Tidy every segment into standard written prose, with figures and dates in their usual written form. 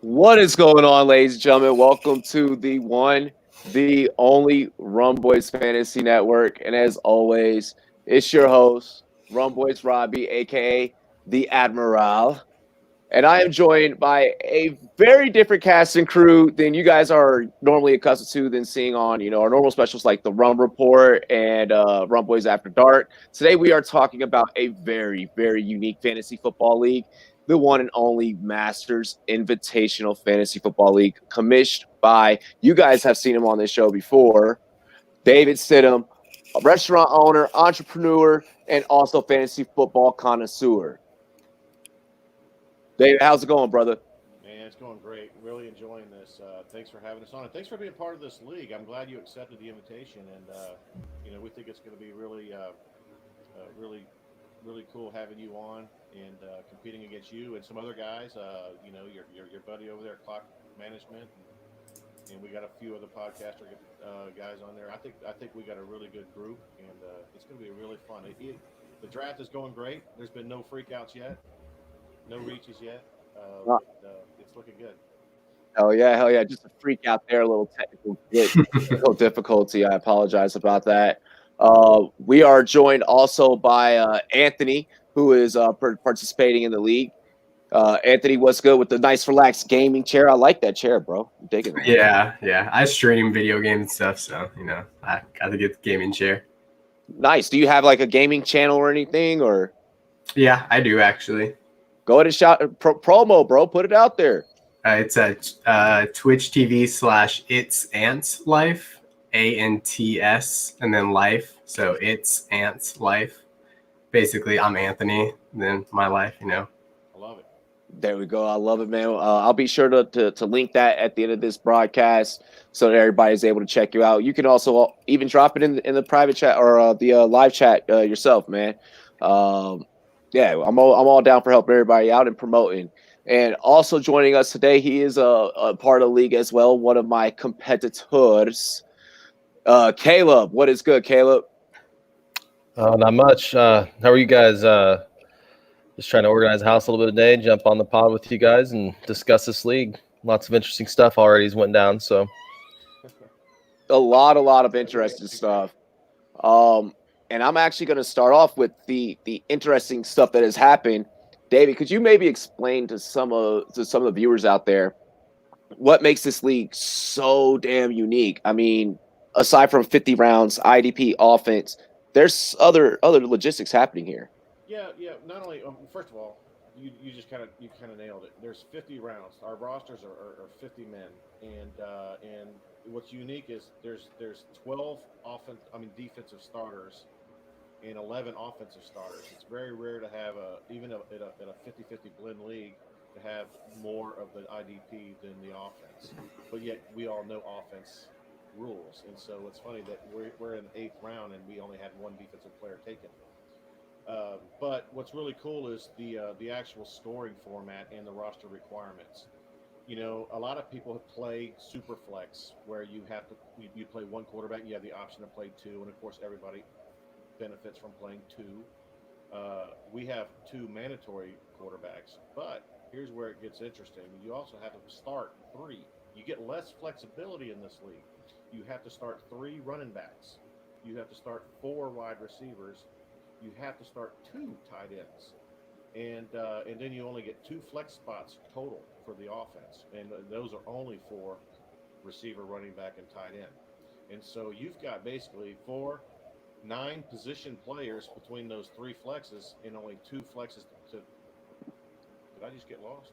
What is going on, ladies and gentlemen? Welcome to the one, the only Rumboyz Fantasy Network. And as always, it's your host, Rumboyz Robbie, aka the Admiral. And I am joined by a very different cast and crew than you guys are normally accustomed to than seeing on, our normal specials like the Rum Report and Rumboyz After Dark. Today we are talking about a very, very unique fantasy football league, the one and only Masters Invitational Fantasy Football League, commissioned by, you guys have seen him on this show before, David Stidham, a restaurant owner, entrepreneur, and also fantasy football connoisseur. David, how's it going, brother? Man, it's going great. Really enjoying this. Thanks for having us on, and thanks for being part of this league. I'm glad you accepted the invitation, and we think it's going to be really, really cool having you on and competing against you and some other guys. Your buddy over there, Clock Management, and we got a few other podcaster guys on there. I think we got a really good group, and it's going to be really fun. The draft is going great. There's been no freakouts yet, no reaches yet. It's looking good. Hell yeah, hell yeah. Just a freak out there, a little technical difficulty. I apologize about that. We are joined also by Anthony, who is participating in the league. Anthony, what's good with the nice, relaxed gaming chair? I like that chair, bro. I'm digging it. Yeah. I stream video game and stuff, so I got to get the gaming chair. Nice. Do you have like a gaming channel or anything? Or Yeah, I do actually. go ahead and shout promo, bro. Put it out there. It's at Twitch TV/It's Ants Life, ANTS, and then Life. So it's Ants Life. Basically, I'm Anthony, and then my life. I love it. There we go. I love it, man. I'll be sure to link that at the end of this broadcast so that everybody's able to check you out. You can also even drop it in the private chat or the live chat yourself, man. Yeah, I'm all down for helping everybody out and promoting. And also joining us today, he is a part of the league as well. One of my competitors, Caleb. What is good, Caleb? Not much. How are you guys? Just trying to organize the house a little bit today, jump on the pod with you guys and discuss this league. Lots of interesting stuff already has went down. So a lot of interesting stuff. And I'm actually going to start off with the interesting stuff that has happened. David, could you maybe explain to some of the viewers out there what makes this league so damn unique? I mean, aside from 50 rounds, IDP offense, there's other logistics happening here. Yeah. Not only, first of all, you just kind of nailed it. There's 50 rounds. Our rosters are 50 men, and what's unique is there's 12 defensive starters and 11 offensive starters. It's very rare to have even in a 50-50 blend league to have more of the IDP than the offense. But yet we all know offense rules, and so it's funny that we're in the 8th round and we only had one defensive player taken. But what's really cool is the actual scoring format and the roster requirements. A lot of people play super flex where you play one quarterback, you have the option to play two, and of course everybody benefits from playing two. We have two mandatory quarterbacks, but here's where it gets interesting. You also have to start three. You get less flexibility in this league. You have to start 3 running backs. You have to start 4 wide receivers. You have to start 2 tight ends. And then you only get 2 flex spots total for the offense. And those are only for receiver, running back, and tight end. And so you've got basically 9 position players between those 3 flexes and only 2 flexes to. Did I just get lost?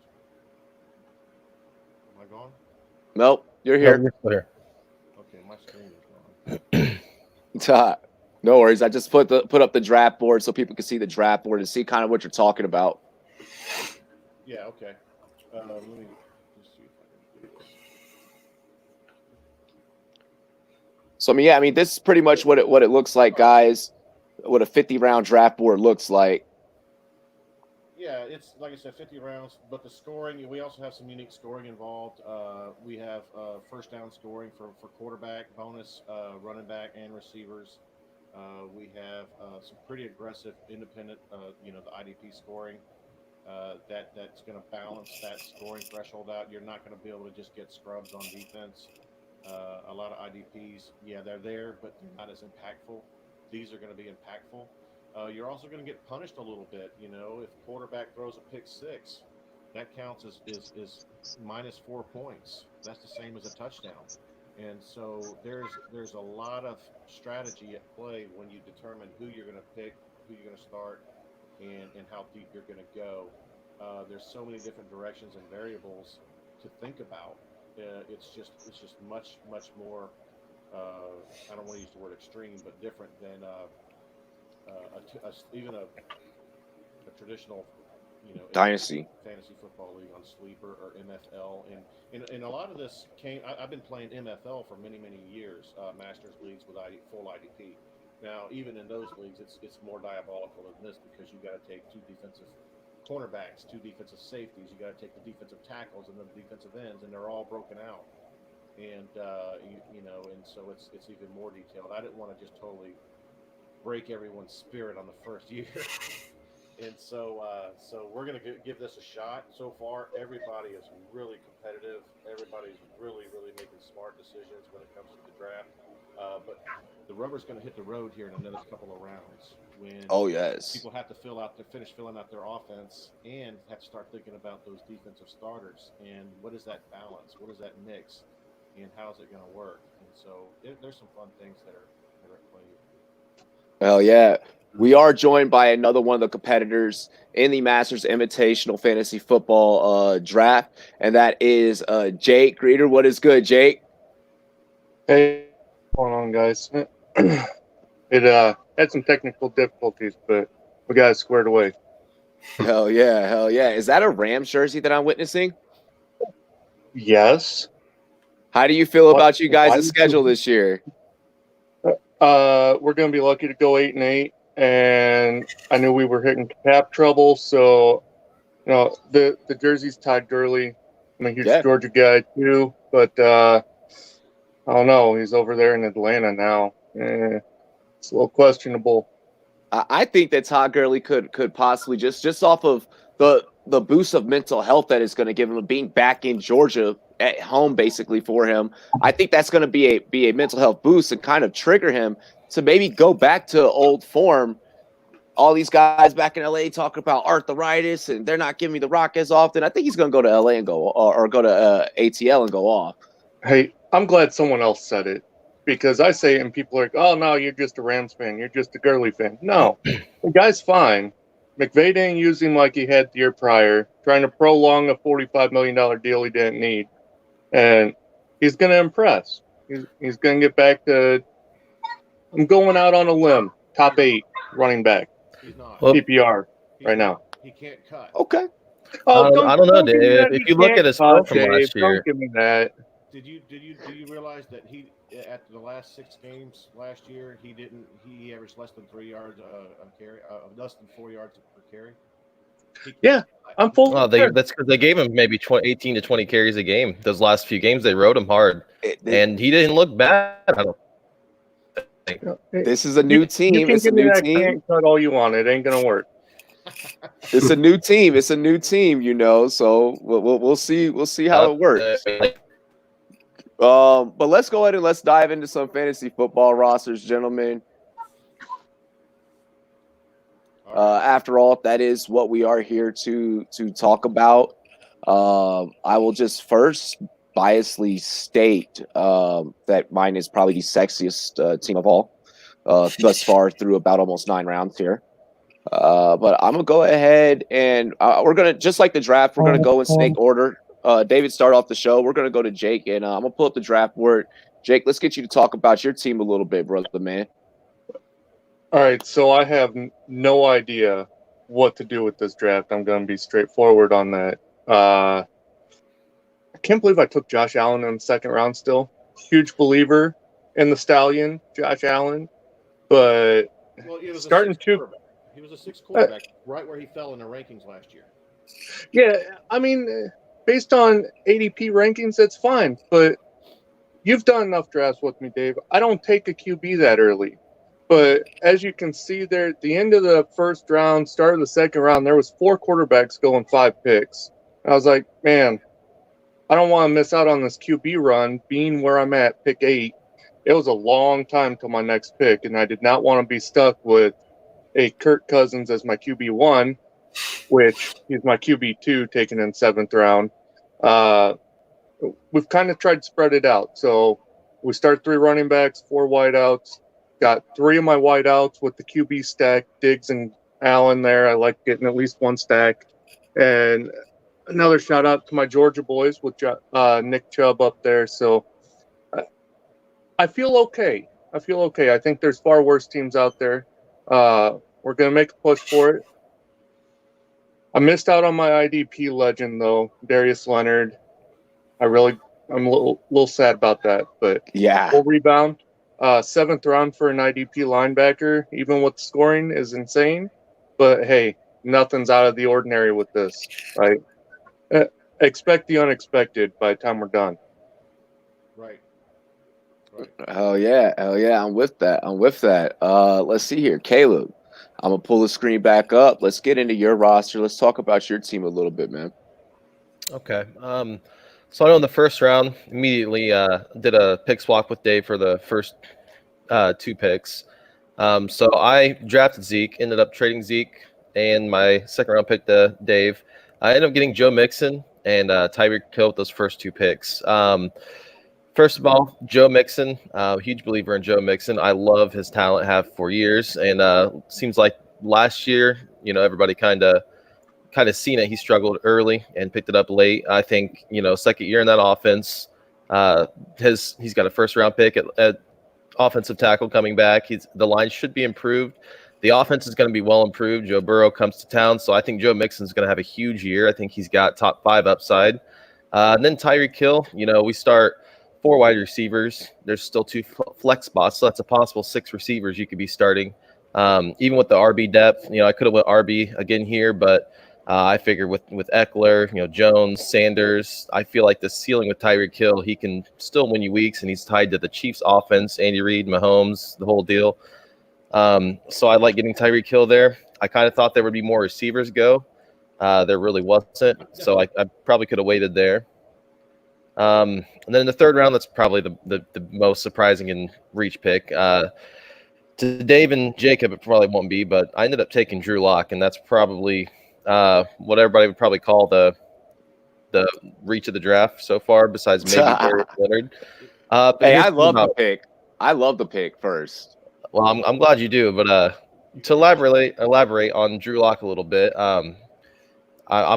Am I gone? Nope, you're here. You're still here. Okay, my screen is gone. No worries. I just put up the draft board so people can see the draft board and see kind of what you're talking about. Yeah. Okay. Let me just see if I can do this. So I mean, this is pretty much what it looks like, guys. What a 50-round draft board looks like. Yeah, it's like I said, 50 rounds, but the scoring, we also have some unique scoring involved. We have first down scoring for quarterback, bonus running back, and receivers. We have some pretty aggressive independent, the IDP scoring. That's going to balance that scoring threshold out. You're not going to be able to just get scrubs on defense. A lot of IDPs, yeah, they're there, but they're not as impactful. These are going to be impactful. You're also going to get punished a little bit. You know, if a quarterback throws a pick six, that counts as minus 4 points. That's the same as a touchdown. And so there's a lot of strategy at play when you determine who you're going to pick, who you're going to start, and how deep you're going to go. There's so many different directions and variables to think about. It's just much more. I don't want to use the word extreme, but different than even a traditional, Dynasty fantasy football league on Sleeper or MFL. And a lot of this came. I've been playing MFL for many years, Masters leagues with full IDP. Now, even in those leagues, it's more diabolical than this because you got to take 2 defensive cornerbacks, 2 defensive safeties. You got to take the defensive tackles and then the defensive ends, and they're all broken out. And and so it's even more detailed. I didn't want to just totally break everyone's spirit on the first year. And so we're going to give this a shot. So far, everybody is really competitive. Everybody's really making smart decisions when it comes to the draft. But the rubber's going to hit the road here in another couple of rounds when people have to finish filling out their offense and have to start thinking about those defensive starters and what is that balance, what is that mix, and how is it going to work. And so there's some fun things that are at play here. Hell yeah. We are joined by another one of the competitors in the Masters Invitational Fantasy Football draft, and that is Jake Greeter. What is good, Jake? Hey, what's going on, guys? It had some technical difficulties, but we got it squared away. Hell yeah. Is that a Rams jersey that I'm witnessing? Yes. How do you feel about you guys' schedule this year? We're going to be lucky to go 8-8, and I knew we were hitting cap trouble, so the jersey's Todd Gurley. I'm a huge Georgia guy too, but I don't know. He's over there in Atlanta now. It's a little questionable. I think that Todd Gurley could possibly just off of the boost of mental health that it's going to give him being back in Georgia at home basically for him. I think that's going to be a mental health boost and kind of trigger him to maybe go back to old form. All these guys back in LA talk about arthritis and they're not giving me the rock as often. I think he's going to go to LA and go or go to ATL and go off. Hey, I'm glad someone else said it because I say it and people are like, oh, no, you're just a Rams fan. You're just a Gurley fan. No, the guy's fine. McVay didn't use him like he had the year prior, trying to prolong a $45 million deal he didn't need. And he's going to impress. He's going to get back to – I'm going out on a limb, top 8 running back. He's not. PPR right now. He can't cut. Okay. Oh, I don't know, Dave. If you look at his score from last year. Don't give me that. Did you realize that he at the last 6 games last year he averaged less than 3 yards a carry, less than 4 yards per carry? Yeah, I'm full. Well, that's because they gave him maybe 18 to 20 carries a game. Those last few games, they rode him hard, and he didn't look bad. I don't think. This is a new team. It's a new team. Can't cut all you want. It ain't gonna work. It's a new team. It's a new team, So we'll see. We'll see how it works. But let's go ahead and let's dive into some fantasy football rosters, gentlemen. After all, that is what we are here to talk about. I will just first biasly state that mine is probably the sexiest team of all thus far through about almost 9 rounds here. But I'm gonna go ahead and we're gonna just like the draft. We're gonna go in snake order. David, start off the show. We're gonna go to Jake, and I'm gonna pull up the draft board. Jake, let's get you to talk about your team a little bit, brother, man. All right, so I have no idea what to do with this draft. I'm going to be straightforward on that. I can't believe I took Josh Allen in the 2nd round still. Huge believer in the Stallion, Josh Allen. But he was starting he was a 6th quarterback, right where he fell in the rankings last year. Yeah, I mean, based on ADP rankings, that's fine. But you've done enough drafts with me, Dave. I don't take a QB that early. But as you can see there, at the end of the first round, start of the second round, there was 4 quarterbacks going 5 picks. I was like, man, I don't want to miss out on this QB run being where I'm at, pick 8. It was a long time till my next pick, and I did not want to be stuck with a Kirk Cousins as my QB1, which he's my QB2 taken in 7th round. We've kind of tried to spread it out. So we start 3 running backs, 4 wideouts. Got 3 of my wideouts with the QB stack, Diggs and Allen there. I like getting at least 1 stack. And another shout out to my Georgia boys with Nick Chubb up there. So I feel okay. I think there's far worse teams out there. We're going to make a push for it. I missed out on my IDP legend, though, Darius Leonard. I'm a little sad about that. But Yeah. full rebound. 7th round for an IDP linebacker, even with scoring, is insane. But, hey, nothing's out of the ordinary with this, right? Expect the unexpected by the time we're done. Right. Hell yeah. I'm with that. Let's see here. Caleb, I'm going to pull the screen back up. Let's get into your roster. Let's talk about your team a little bit, man. Okay. So I know in the first round, immediately did a pick swap with Dave for the first 2 picks. So I drafted Zeke, ended up trading Zeke, and my second round pick to Dave. I ended up getting Joe Mixon and Tyreek Hill with those first 2 picks. First of all, Joe Mixon, huge believer in Joe Mixon. I love his talent, have for years, and seems like last year, everybody kind of seen it. He struggled early and picked it up late. I think, second year in that offense, he's got a first round pick at offensive tackle coming back. The line should be improved. The offense is going to be well improved. Joe Burrow comes to town, so I think Joe Mixon's going to have a huge year. I think he's got top 5 upside. And then Tyreek Hill, we start 4 wide receivers. There's still 2 flex spots, so that's a possible 6 receivers you could be starting. Even with the RB depth, I could have went RB again here, but I figure with Eckler, Jones, Sanders, I feel like the ceiling with Tyreek Hill, he can still win you weeks, and he's tied to the Chiefs' offense, Andy Reid, Mahomes, the whole deal. So I like getting Tyreek Hill there. I kind of thought there would be more receivers go. There really wasn't, so I probably could have waited there. And then in the third round, that's probably the most surprising and reach pick. To Dave and Jacob, it probably won't be, but I ended up taking Drew Lock, and that's probably what everybody would probably call the reach of the draft so far, besides maybe Darius Leonard. Hey, I love the pick. I love the pick first. Well, I'm glad you do, but to elaborate on Drew Lock a little bit. I'm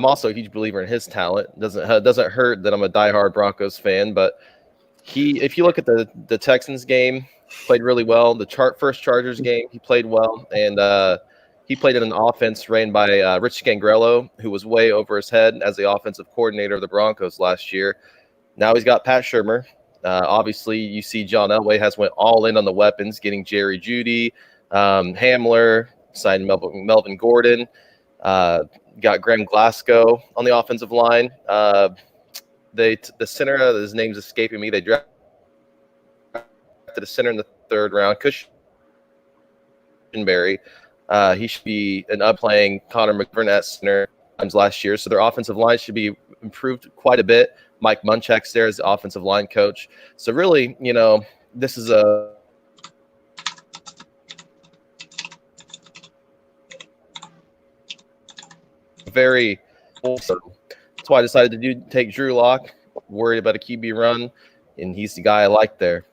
also a huge believer in his talent. It doesn't hurt that I'm a diehard Broncos fan, but if you look at the Texans game, played really well. The first Chargers game, he played well, and he played in an offense ran by Rich Scangrello, who was way over his head as the offensive coordinator of the Broncos last year. Now he's got Pat Shurmur. Obviously, you see John Elway has went all in on the weapons, getting Jerry Jeudy, Hamler, signed Melvin Gordon, got Graham Glasgow on the offensive line. The center, his name's escaping me. They drafted a center in the 3rd round, Cushenberry. He should be an up-playing Connor McGovern at center last year. So their offensive line should be improved quite a bit. Mike Munchak's there as the offensive line coach. So really, this is a very awesome. That's why I decided to take Drew Lock. Worried about a QB run, and he's the guy I like there.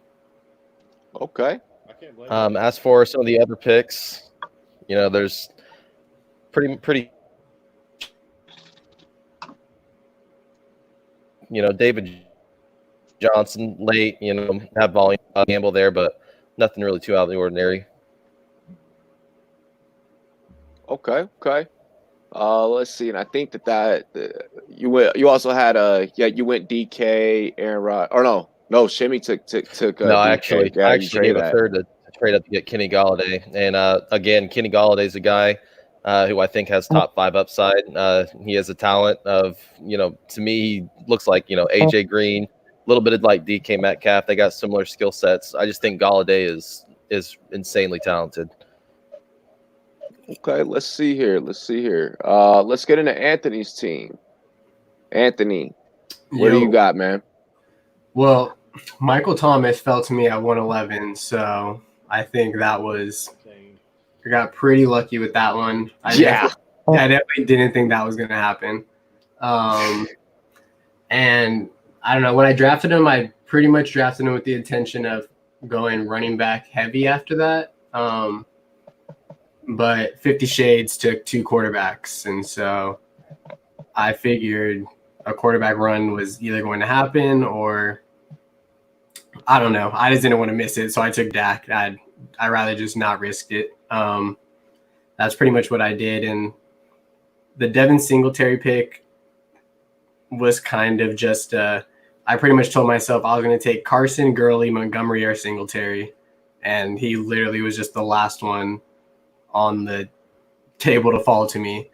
Okay. I can't blame you. As for some of the other picks, there's pretty. David Johnson late. Have volume gamble there, but nothing really too out of the ordinary. Okay. Let's see, and I think that you also had you went DK, Aaron Rod, or no, Shimmy took No, DK. I actually gave a third to trade up to get Kenny Galladay, and again, Kenny Galladay is a guy who I think has top 5 upside. He has a talent of to me, he looks like AJ Green, a little bit of like DK Metcalf. They got similar skill sets. I just think Galladay is is insanely talented. Okay, let's see here. Let's get into Anthony's team. Anthony, what do you got, man? Well, Michael Thomas fell to me at 111, so I think that was I got pretty lucky with that one. I definitely didn't think that was going to happen. And I don't know, when I drafted him, I pretty much drafted him with the intention of going running back heavy after that. But 50 Shades took 2 quarterbacks, and so I figured a quarterback run was either going to happen or I don't know. I just didn't want to miss it, so I took Dak. I'd rather just not risk it. That's pretty much what I did, and the Devin Singletary pick was kind of just I pretty much told myself I was going to take Carson, Gurley, Montgomery, or Singletary, and he literally was just the last one on the table to fall to me.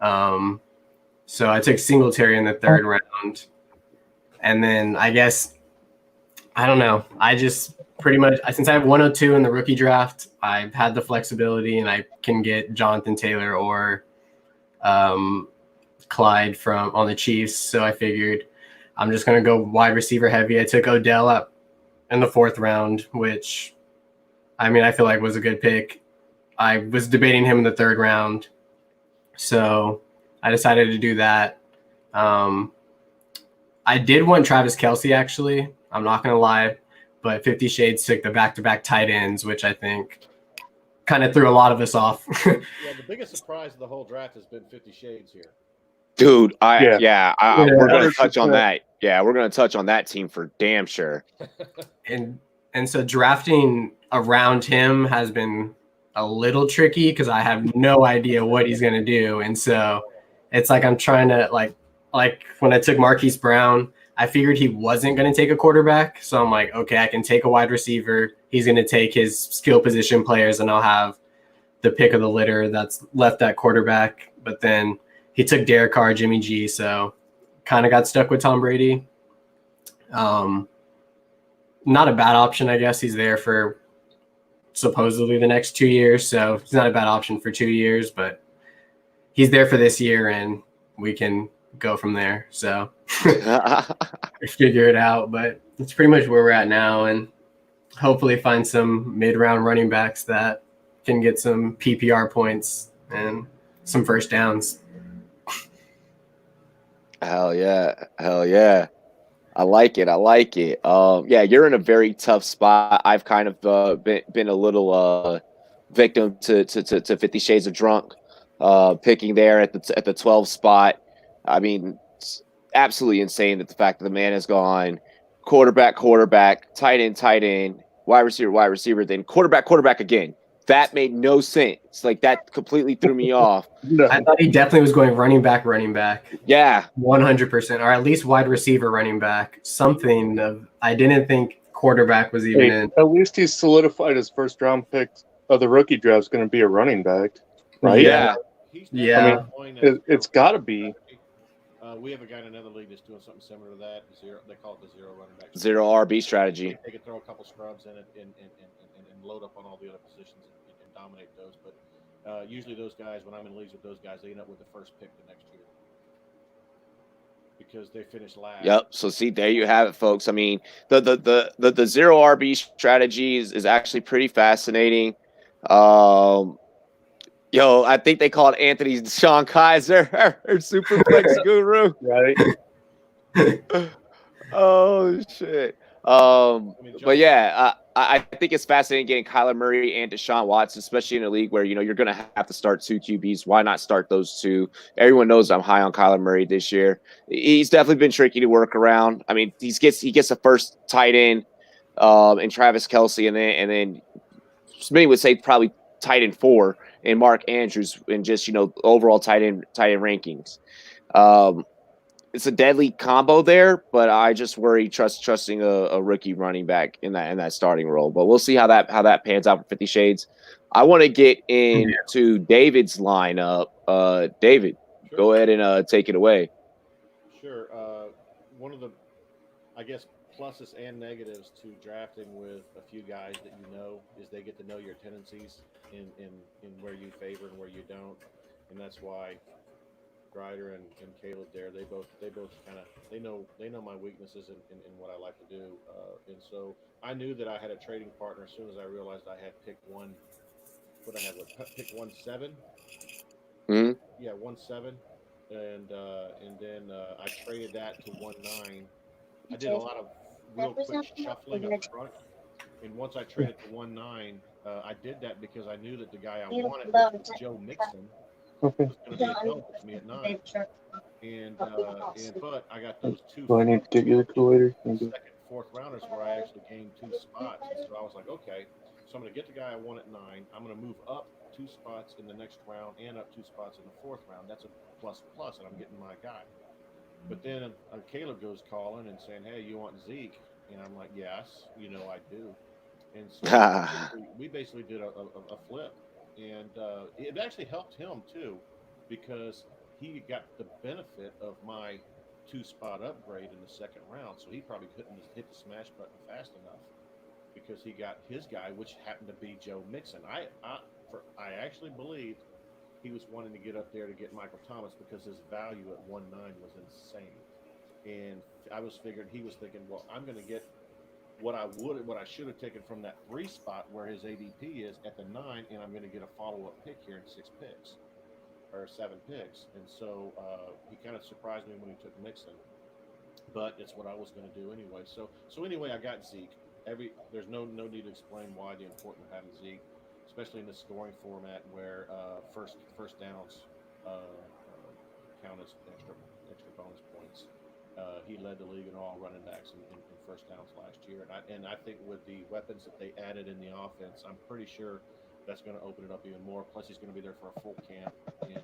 So I took Singletary in the 3rd round. And then I guess, I don't know. I just pretty much, since I have 102 in the rookie draft, I've had the flexibility and I can get Jonathan Taylor or Clyde on the Chiefs. So I figured I'm just going to go wide receiver heavy. I took Odell in the 4th round, which I mean, I feel like was a good pick. I was debating him in the 3rd round, so I decided to do that. I did want Travis Kelce, actually. I'm not going to lie, but 50 Shades took the back-to-back tight ends, which I think kind of threw a lot of us off. Yeah, the biggest surprise of the whole draft has been 50 Shades here. Dude, we're going to touch on that. Yeah, we're going to touch on that team for damn sure. And so drafting around him has been a little tricky because I have no idea what he's going to do. And so it's like I'm trying to like when I took Marquise Brown, I figured he wasn't going to take a quarterback. So I'm like, okay, I can take a wide receiver. He's going to take his skill position players and I'll have the pick of the litter that's left at quarterback. But then he took Derek Carr, Jimmy G. So kind of got stuck with Tom Brady. Not a bad option, I guess. He's there for supposedly the next 2 years, so it's not a bad option for 2 years, but he's there for this year and we can go from there. So figure it out, but it's pretty much where we're at now, and hopefully find some mid-round running backs that can get some PPR points and some first downs. Hell yeah. I like it. Yeah, you're in a very tough spot. I've kind of been a little victim to 50 Shades of Drunk, picking there at the 12 spot. I mean, it's absolutely insane that the fact that the man has gone quarterback, tight end, wide receiver, then quarterback again. That made no sense. Like, that completely threw me off. No. I thought he definitely was going running back. Yeah. 100%, or at least wide receiver, running back. Something of, I didn't think quarterback was even in. At least he's solidified his 1st round pick of the rookie draft is going to be a running back, right? Yeah. Yeah. I mean, it's got to be. We have a guy in another league that's doing something similar to that. They call it the zero running back. Zero RB strategy. They can throw a couple scrubs in it and load up on all the other positions and dominate those. But usually those guys, when I'm in leagues with those guys, they end up with the 1st pick the next year because they finish last. Yep. So see, there you have it, folks. I mean, the zero RB strategy is actually pretty fascinating. I think they called Anthony Sean Kaiser, our Superflex guru. Right. Oh shit. But yeah, I think it's fascinating getting Kyler Murray and Deshaun Watson, especially in a league where you're going to have to start 2 QBs. Why not start those 2? Everyone knows I'm high on Kyler Murray this year. He's definitely been tricky to work around. I mean, he gets the first tight end, and Travis Kelce, and then many would say probably tight end 4 and Mark Andrews, and just overall tight end rankings. It's a deadly combo there, but I just worry trusting a rookie running back in that starting role. But we'll see how that pans out for 50 Shades. I want to get into David's lineup. David, go ahead and take it away. Sure. One of the, I guess, pluses and negatives to drafting with a few guys that you know is they get to know your tendencies in where you favor and where you don't, and that's why Grider and Caleb there, they both kind of they know my weaknesses and what I like to do, and so I knew that I had a trading partner as soon as I realized I had picked one. What I had was pick 1-7. Hmm. Yeah, 1-7, and then I traded that to 1-9. I did a lot of real quick shuffling up front, and once I traded to 1-9, I did that because I knew that the guy I wanted, which was Joe Mixon, was going to be available to me at 9. And but I got those two Do I need to get you the coolator? second, fourth rounders where I actually gained 2 spots. And so I was like, okay, so I'm going to get the guy I want at 9. I'm going to move up 2 spots in the next round and up 2 spots in the fourth round. That's a plus, and I'm getting my guy. But then Caleb goes calling and saying, hey, you want Zeke? And I'm like, yes, I do. And so we basically did a flip. And it actually helped him, too, because he got the benefit of my 2-spot upgrade in the second round. So he probably couldn't hit the smash button fast enough because he got his guy, which happened to be Joe Mixon. I actually believed he was wanting to get up there to get Michael Thomas because his value at 1-9 was insane. And I was figuring he was thinking, well, I'm going to get what I should have taken from that 3 spot where his ADP is at the 9, and I'm going to get a follow-up pick here in 6 picks or 7 picks. And so he kind of surprised me when he took Mixon, but it's what I was going to do anyway. So anyway, I got Zeke. There's no need to explain why the importance of having Zeke, especially in the scoring format where first downs count as extra bonus points. He led the league in all running backs in first downs last year, and I think with the weapons that they added in the offense, I'm pretty sure that's going to open it up even more. Plus, he's going to be there for a full camp, and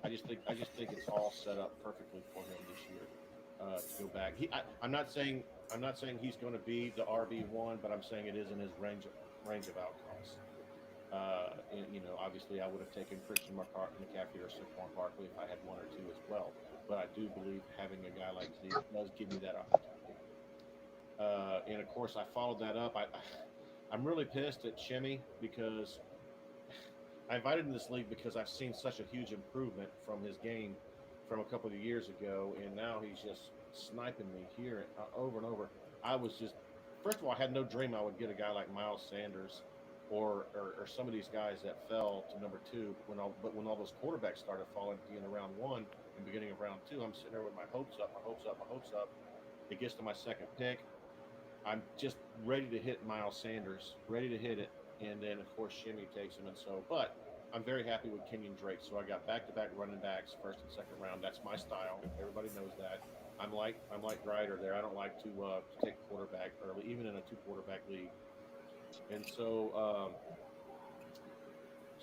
I just think it's all set up perfectly for him this year to go back. I'm not saying he's going to be the RB1, but I'm saying it is in his range of outcomes. And, obviously, I would have taken Christian McCaffrey or Saquon Barkley if I had 1 or 2 as well. But I do believe having a guy like Zeke does give me that opportunity. And of course, I followed that up. I'm really pissed at Shimmy because I invited him to this league because I've seen such a huge improvement from his game from a couple of years ago, and now he's just sniping me here over and over. I was just, first of all, I had no dream I would get a guy like Miles Sanders or some of these guys that fell to number 2. But when all those quarterbacks started falling at the end of round 1 and beginning of round 2, I'm sitting there with my hopes up. It gets to my second pick. I'm just ready to hit Miles Sanders, ready to hit it. And then, of course, Shimmy takes him. And so, but I'm very happy with Kenyon Drake. So I got back-to-back running backs, first and second round. That's my style. Everybody knows that. I'm like Grider there. I don't like to take quarterback early, even in a 2-quarterback league. And so,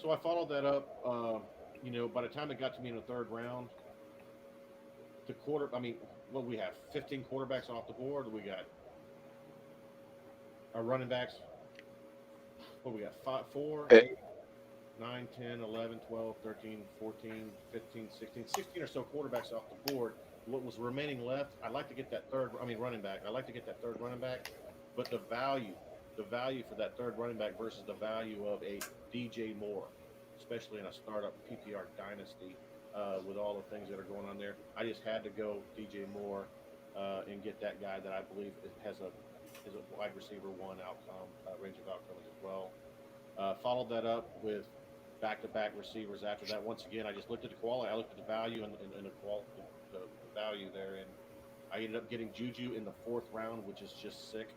so I followed that up. By the time it got to me in the third round, what we have 15 quarterbacks off the board. We got our running backs. What we got? 5, 4, 8, 9, 10, 11, 12, 13, 14, 15, 16 or so quarterbacks off the board. What was remaining left, I'd like to get that running back. I'd like to get that third running back, but the value for that third running back versus the value of a DJ Moore, especially in a startup PPR dynasty with all the things that are going on there, I just had to go DJ Moore and get that guy that I believe has a wide receiver 1 outcome, range of outcomes as well. Followed that up with back-to-back receivers after that. Once again, I just looked at the quality. I looked at the value and the value there, and I ended up getting Juju in the 4th round, which is just sick.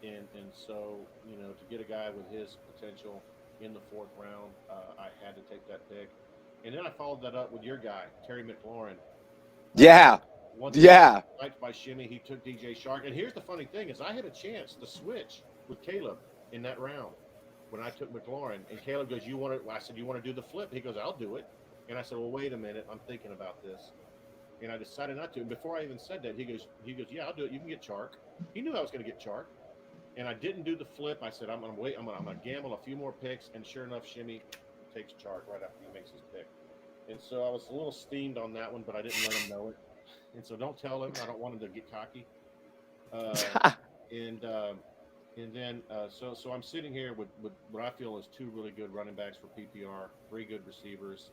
And so, to get a guy with his potential in the 4th round, I had to take that pick. And then I followed that up with your guy, Terry McLaurin. Yeah. Once again, liked by Shimmy, he took DJ Shark. And here's the funny thing is I had a chance to switch with Caleb in that round when I took McLaurin. And Caleb goes, I said, you want to do the flip? He goes, I'll do it. And I said, well, wait a minute. I'm thinking about this. And I decided not to. And before I even said that, he goes, yeah, I'll do it. You can get Chark. He knew I was going to get Chark. And I didn't do the flip. I said, I'm going to wait. I'm going to gamble a few more picks. And sure enough, Shimmy takes Chark right after he makes his pick. And so I was a little steamed on that one, but I didn't let him know it. And so don't tell him. I don't want him to get cocky. And then so I'm sitting here with what I feel is two really good running backs for PPR, three good receivers,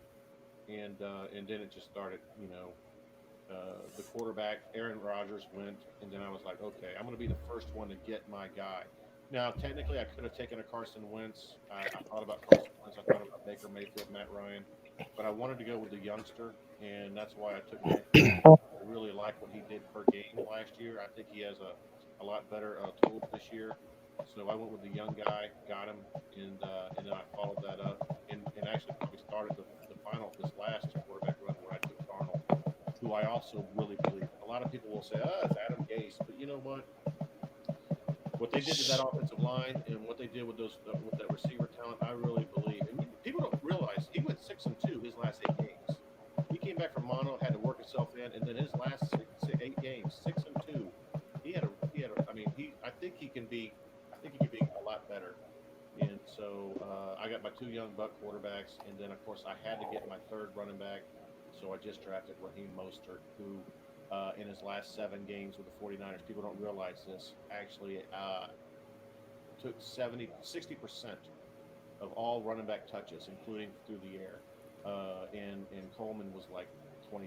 and then it just started. The quarterback Aaron Rodgers went, and then I was like, okay, I'm going to be the first one to get my guy. Now, technically, I could have taken a Carson Wentz. I thought about Carson Wentz. I thought about Baker Mayfield, Matt Ryan, but I wanted to go with the youngster, and that's why I took Mayfield. I really like what he did per game last year. I think he has a lot better tools this year. So I went with the young guy, got him, and then I followed that up, and actually probably started this last quarterback run where I took Darnold, who I also really believe. A lot of people will say, it's Adam Gase, but you know what? What they did to that offensive line and what they did with that receiver talent, I really believe. And people don't realize he went 6-2 his last 8 games. He came back from mono, had to work himself in, and then his last 8 games, 6-2. I think he can be a lot better. And so I got my 2 young buck quarterbacks, and then of course I had to get my 3rd running back. So I just drafted Raheem Mostert, who in his last 7 games with the 49ers, people don't realize this, actually took 60% of all running back touches, including through the air. And Coleman was like 23%.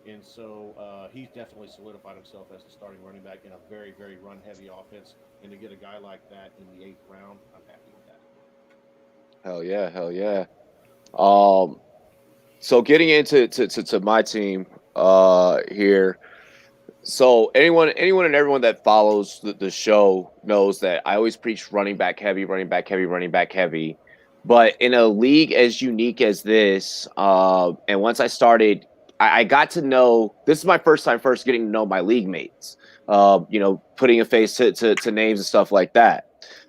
And so he's definitely solidified himself as the starting running back in a very, very run-heavy offense. And to get a guy like that in the 8th round, I'm happy with that. Hell yeah, hell yeah. So getting into to my team here. So anyone and everyone that follows the show knows that I always preach running back heavy, running back heavy, running back heavy. But in a league as unique as this, and once I started, I got to know, this is my first time getting to know my league mates, putting a face to names and stuff like that.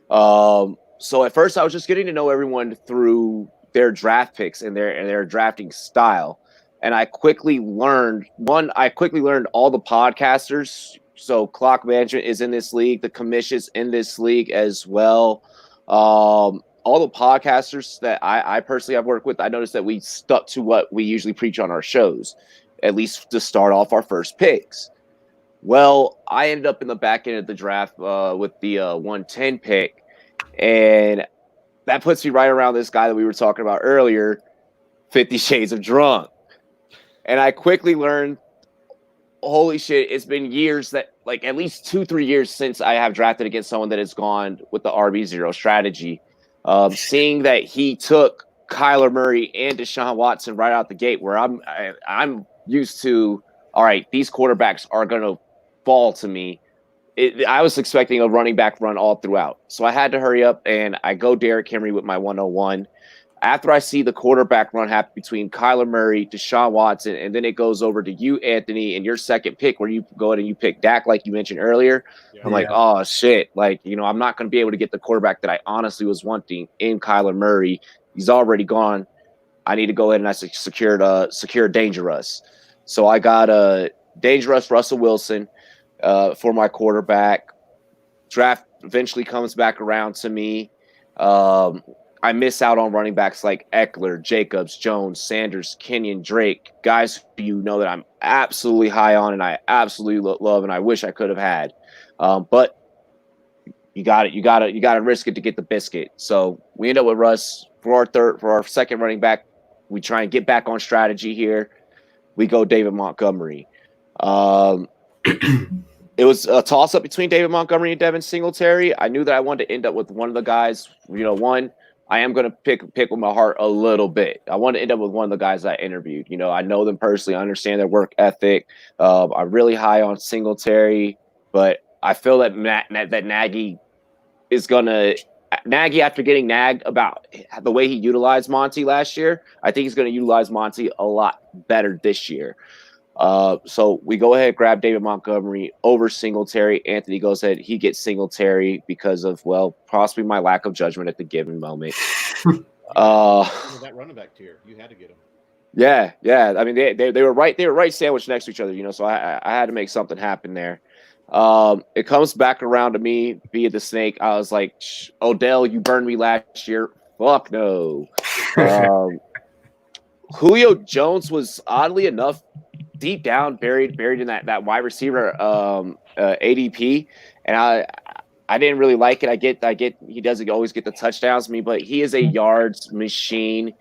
So at first I was just getting to know everyone through their draft picks and their drafting style. And I quickly learned all the podcasters. So Clock Management is in this league. The Commission's in this league as well. All the podcasters that I personally have worked with, I noticed that we stuck to what we usually preach on our shows, at least to start off our first picks. Well, I ended up in the back end of the draft with the 110 pick. And that puts me right around this guy that we were talking about earlier, 50 Shades of Drunk. And I quickly learned, holy shit, it's been years that, like at least 2-3 years since I have drafted against someone that has gone with the RB0 strategy. Seeing that he took Kyler Murray and Deshaun Watson right out the gate, where I'm used to, all right, these quarterbacks are going to fall to me. I was expecting a running back run all throughout. So I had to hurry up, and I go Derrick Henry with my 101. After I see the quarterback run happen between Kyler Murray, Deshaun Watson, and then it goes over to you, Anthony, and your second pick where you go ahead and you pick Dak like you mentioned earlier. Yeah. I'm like, oh, shit. Like, I'm not going to be able to get the quarterback that I honestly was wanting in Kyler Murray. He's already gone. I need to go ahead and I secure Dangerous. So I got a Dangerous Russell Wilson for my quarterback. Draft eventually comes back around to me. I miss out on running backs like Eckler, Jacobs, Jones, Sanders, Kenyon, Drake, guys who that I'm absolutely high on and I absolutely love and I wish I could have had. But you got to risk it to get the biscuit. So we end up with Russ for our second running back. We try and get back on strategy here. We go David Montgomery. It was a toss-up between David Montgomery and Devin Singletary. I knew that I wanted to end up with one of the guys. One, I am going to pick with my heart a little bit. I want to end up with one of the guys I interviewed. I know them personally. I understand their work ethic. I'm really high on Singletary, but I feel that Nagy is going to – Nagy, after getting nagged about the way he utilized Monty last year, I think he's going to utilize Monty a lot better this year. So we go ahead, grab David Montgomery over Singletary. Anthony goes ahead, he gets Singletary because of, possibly my lack of judgment at the given moment. That running back tier, you had to get him. Yeah. I mean, they were right sandwiched next to each other, so I had to make something happen there. It comes back around to me via the snake. I was like, Odell, you burned me last year. Fuck no. Julio Jones was oddly enough deep down, buried in that wide receiver ADP, and I didn't really like it. I get he doesn't always get the touchdowns to me, but he is a yards machine.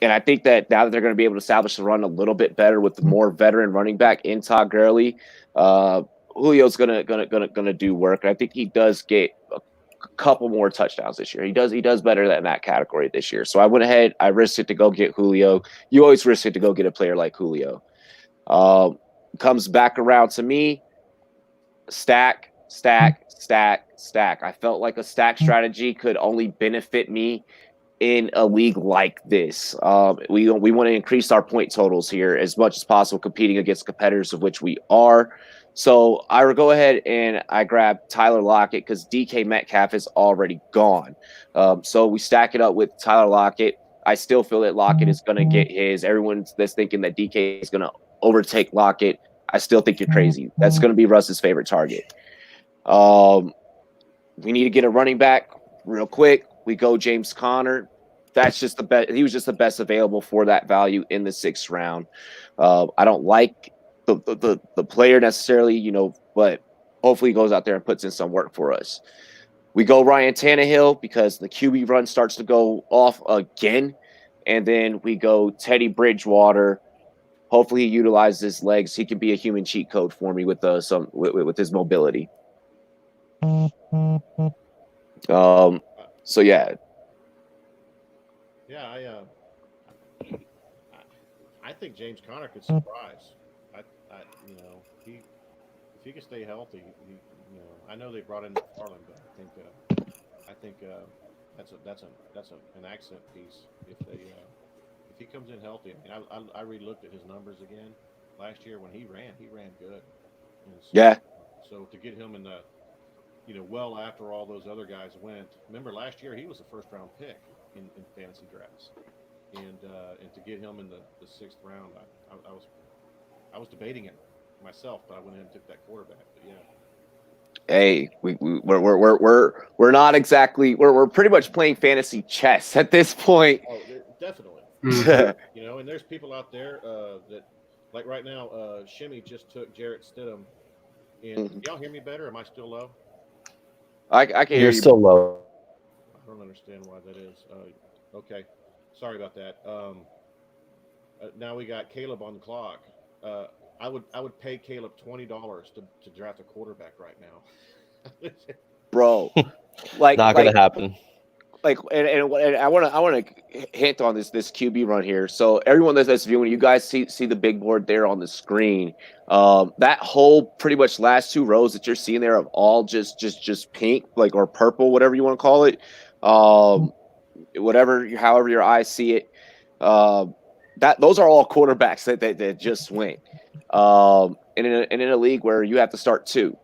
And I think that now that they're going to be able to establish the run a little bit better with the more veteran running back in Todd Gurley, Julio's gonna do work. And I think he does get a couple more touchdowns this year. He does better than that category this year. So I went ahead, I risked it to go get Julio. You always risk it to go get a player like Julio. Comes back around to me. Stack. I felt like a stack strategy could only benefit me in a league like this. We want to increase our point totals here as much as possible, competing against competitors of which we are. So I will go ahead and I grab Tyler Lockett because DK Metcalf is already gone. So we stack it up with Tyler Lockett. I still feel that Lockett is going to get his. Everyone that's thinking that DK is going to overtake Lockett, I still think you're crazy. That's going to be Russ's favorite target. We need to get a running back real quick. We go James Conner. That's just the best. He was just the best available for that value in the 6th round. I don't like the player necessarily, but hopefully he goes out there and puts in some work for us. We go Ryan Tannehill because the QB run starts to go off again, and then we go Teddy Bridgewater. Hopefully he utilizes his legs. He can be a human cheat code for me with with his mobility. So yeah. Yeah, I think James Conner could surprise. If he can stay healthy, I know they brought in Farland, but I think that's an accent piece. If he comes in healthy, I re-looked at his numbers again last year when he ran good. So to get him in the well after all those other guys went. Remember last year he was a 1st round pick in fantasy drafts, and to get him in the 6th round, I was debating it myself, but I went ahead and took that quarterback. But yeah. Hey, we're not exactly we're pretty much playing fantasy chess at this point. Oh, definitely. And there's people out there that like right now. Shimmy just took Jarrett Stidham, and y'all hear me better? Am I still low? I can hear you. You're still low. I don't understand why that is. Okay, sorry about that. Now we got Caleb on the clock. I would pay Caleb $20 to draft a quarterback right now. Bro, like not gonna happen. Like and I want to hint on this QB run here. So everyone that's viewing, you guys see the big board there on the screen. That whole pretty much last 2 rows that you're seeing there of all just pink, like, or purple, whatever you want to call it. However your eyes see it. Those are all quarterbacks that just went. And in a league where you have to start 2.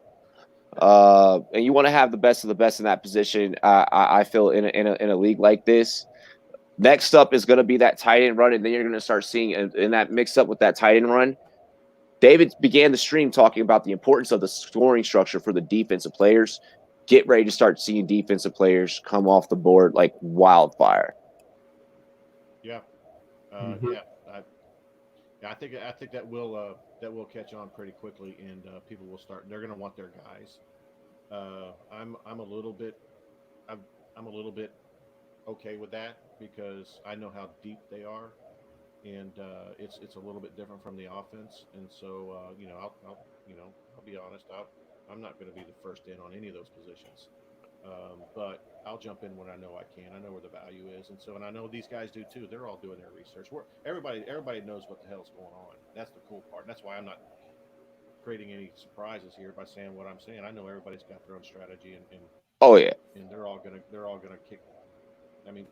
And you want to have the best of the best in that position. I feel in a league like this. Next up is going to be that tight end run, and then you're going to start seeing in that mix up with that tight end run. David began the stream talking about the importance of the scoring structure for the defensive players. Get ready to start seeing defensive players come off the board like wildfire. Yeah, I think that will catch on pretty quickly, and people will start. They're going to want their guys. I'm a little bit okay with that because I know how deep they are, and it's a little bit different from the offense. And so I'll be honest. I'm not going to be the first in on any of those positions, but I'll jump in when I know I can. I know where the value is, and I know these guys do too. They're all doing their research. Everybody knows what the hell's going on. That's the cool part. That's why I'm not creating any surprises here by saying what I'm saying. I know everybody's got their own strategy, and oh yeah, and they're all gonna kick. I mean,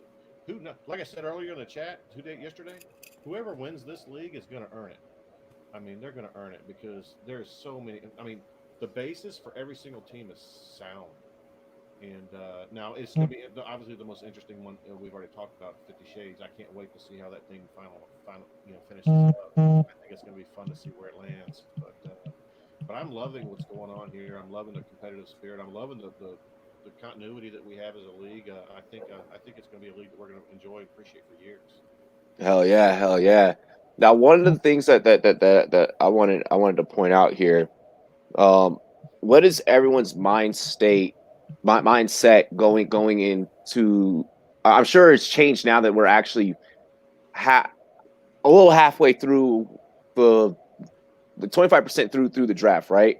like I said earlier in the chat yesterday, whoever wins this league is gonna earn it. I mean, they're gonna earn it because there's so many. I mean, the basis for every single team is sound. And now it's going to be obviously the most interesting one. We've already talked about 50 Shades. I can't wait to see how that thing final finishes up. I think it's going to be fun to see where it lands. But I'm loving what's going on here. I'm loving the competitive spirit. I'm loving the continuity that we have as a league. I think it's going to be a league that we're going to enjoy and appreciate for years. Hell yeah. Now, one of the things that I wanted to point out here, what is everyone's mindset going into? I'm sure it's changed now that we're actually a little halfway through the 25% through the draft, right?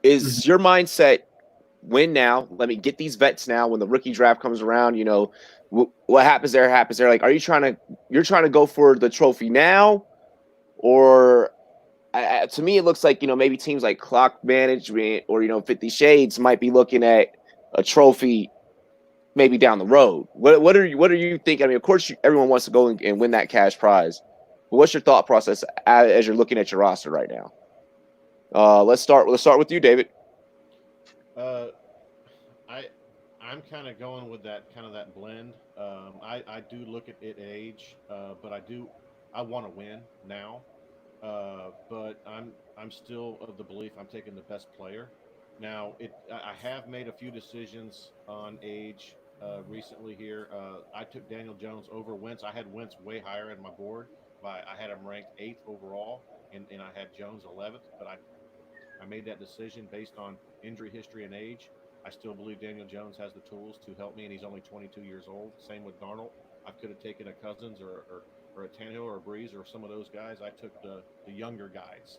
Is your mindset win now? Let me get these vets now. When the rookie draft comes around, you know what happens there happens there. Like, are you trying to go for the trophy now, or to me it looks like, you know, maybe teams like Clock Management or, you know, 50 Shades might be looking at a trophy maybe down the road. What are you thinking? I mean, of course, everyone wants to go and win that cash prize. But what's your thought process as you're looking at your roster right now? Let's start with you, David. I'm kind of going with that blend. I do look at it age, but I want to win now. But I'm still of the belief I'm taking the best player. Now I have made a few decisions on age recently here. I took Daniel Jones over Wentz. I had Wentz way higher in my board. I had him ranked 8th overall, and I had Jones 11th. But I made that decision based on injury history and age. I still believe Daniel Jones has the tools to help me, and he's only 22 years old. Same with Darnold. I could have taken a Cousins or a Tannehill or a Breeze or some of those guys. I took the younger guys.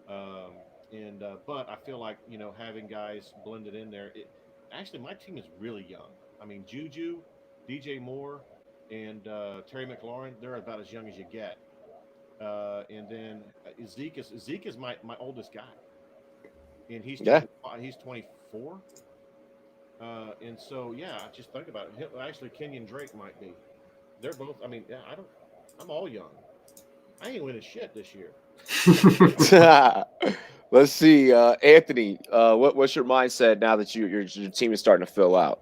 But I feel like, you know, having guys blended in there, actually my team is really young. I mean, Juju, DJ Moore, and Terry McLaurin, they're about as young as you get. And then Zeke is my oldest guy, and he's 24. And so just think about it. Actually, Kenyon Drake might be. They're both. I mean, I'm all young. I ain't winning shit this year. Let's see, Anthony. What's your mindset now that your team is starting to fill out?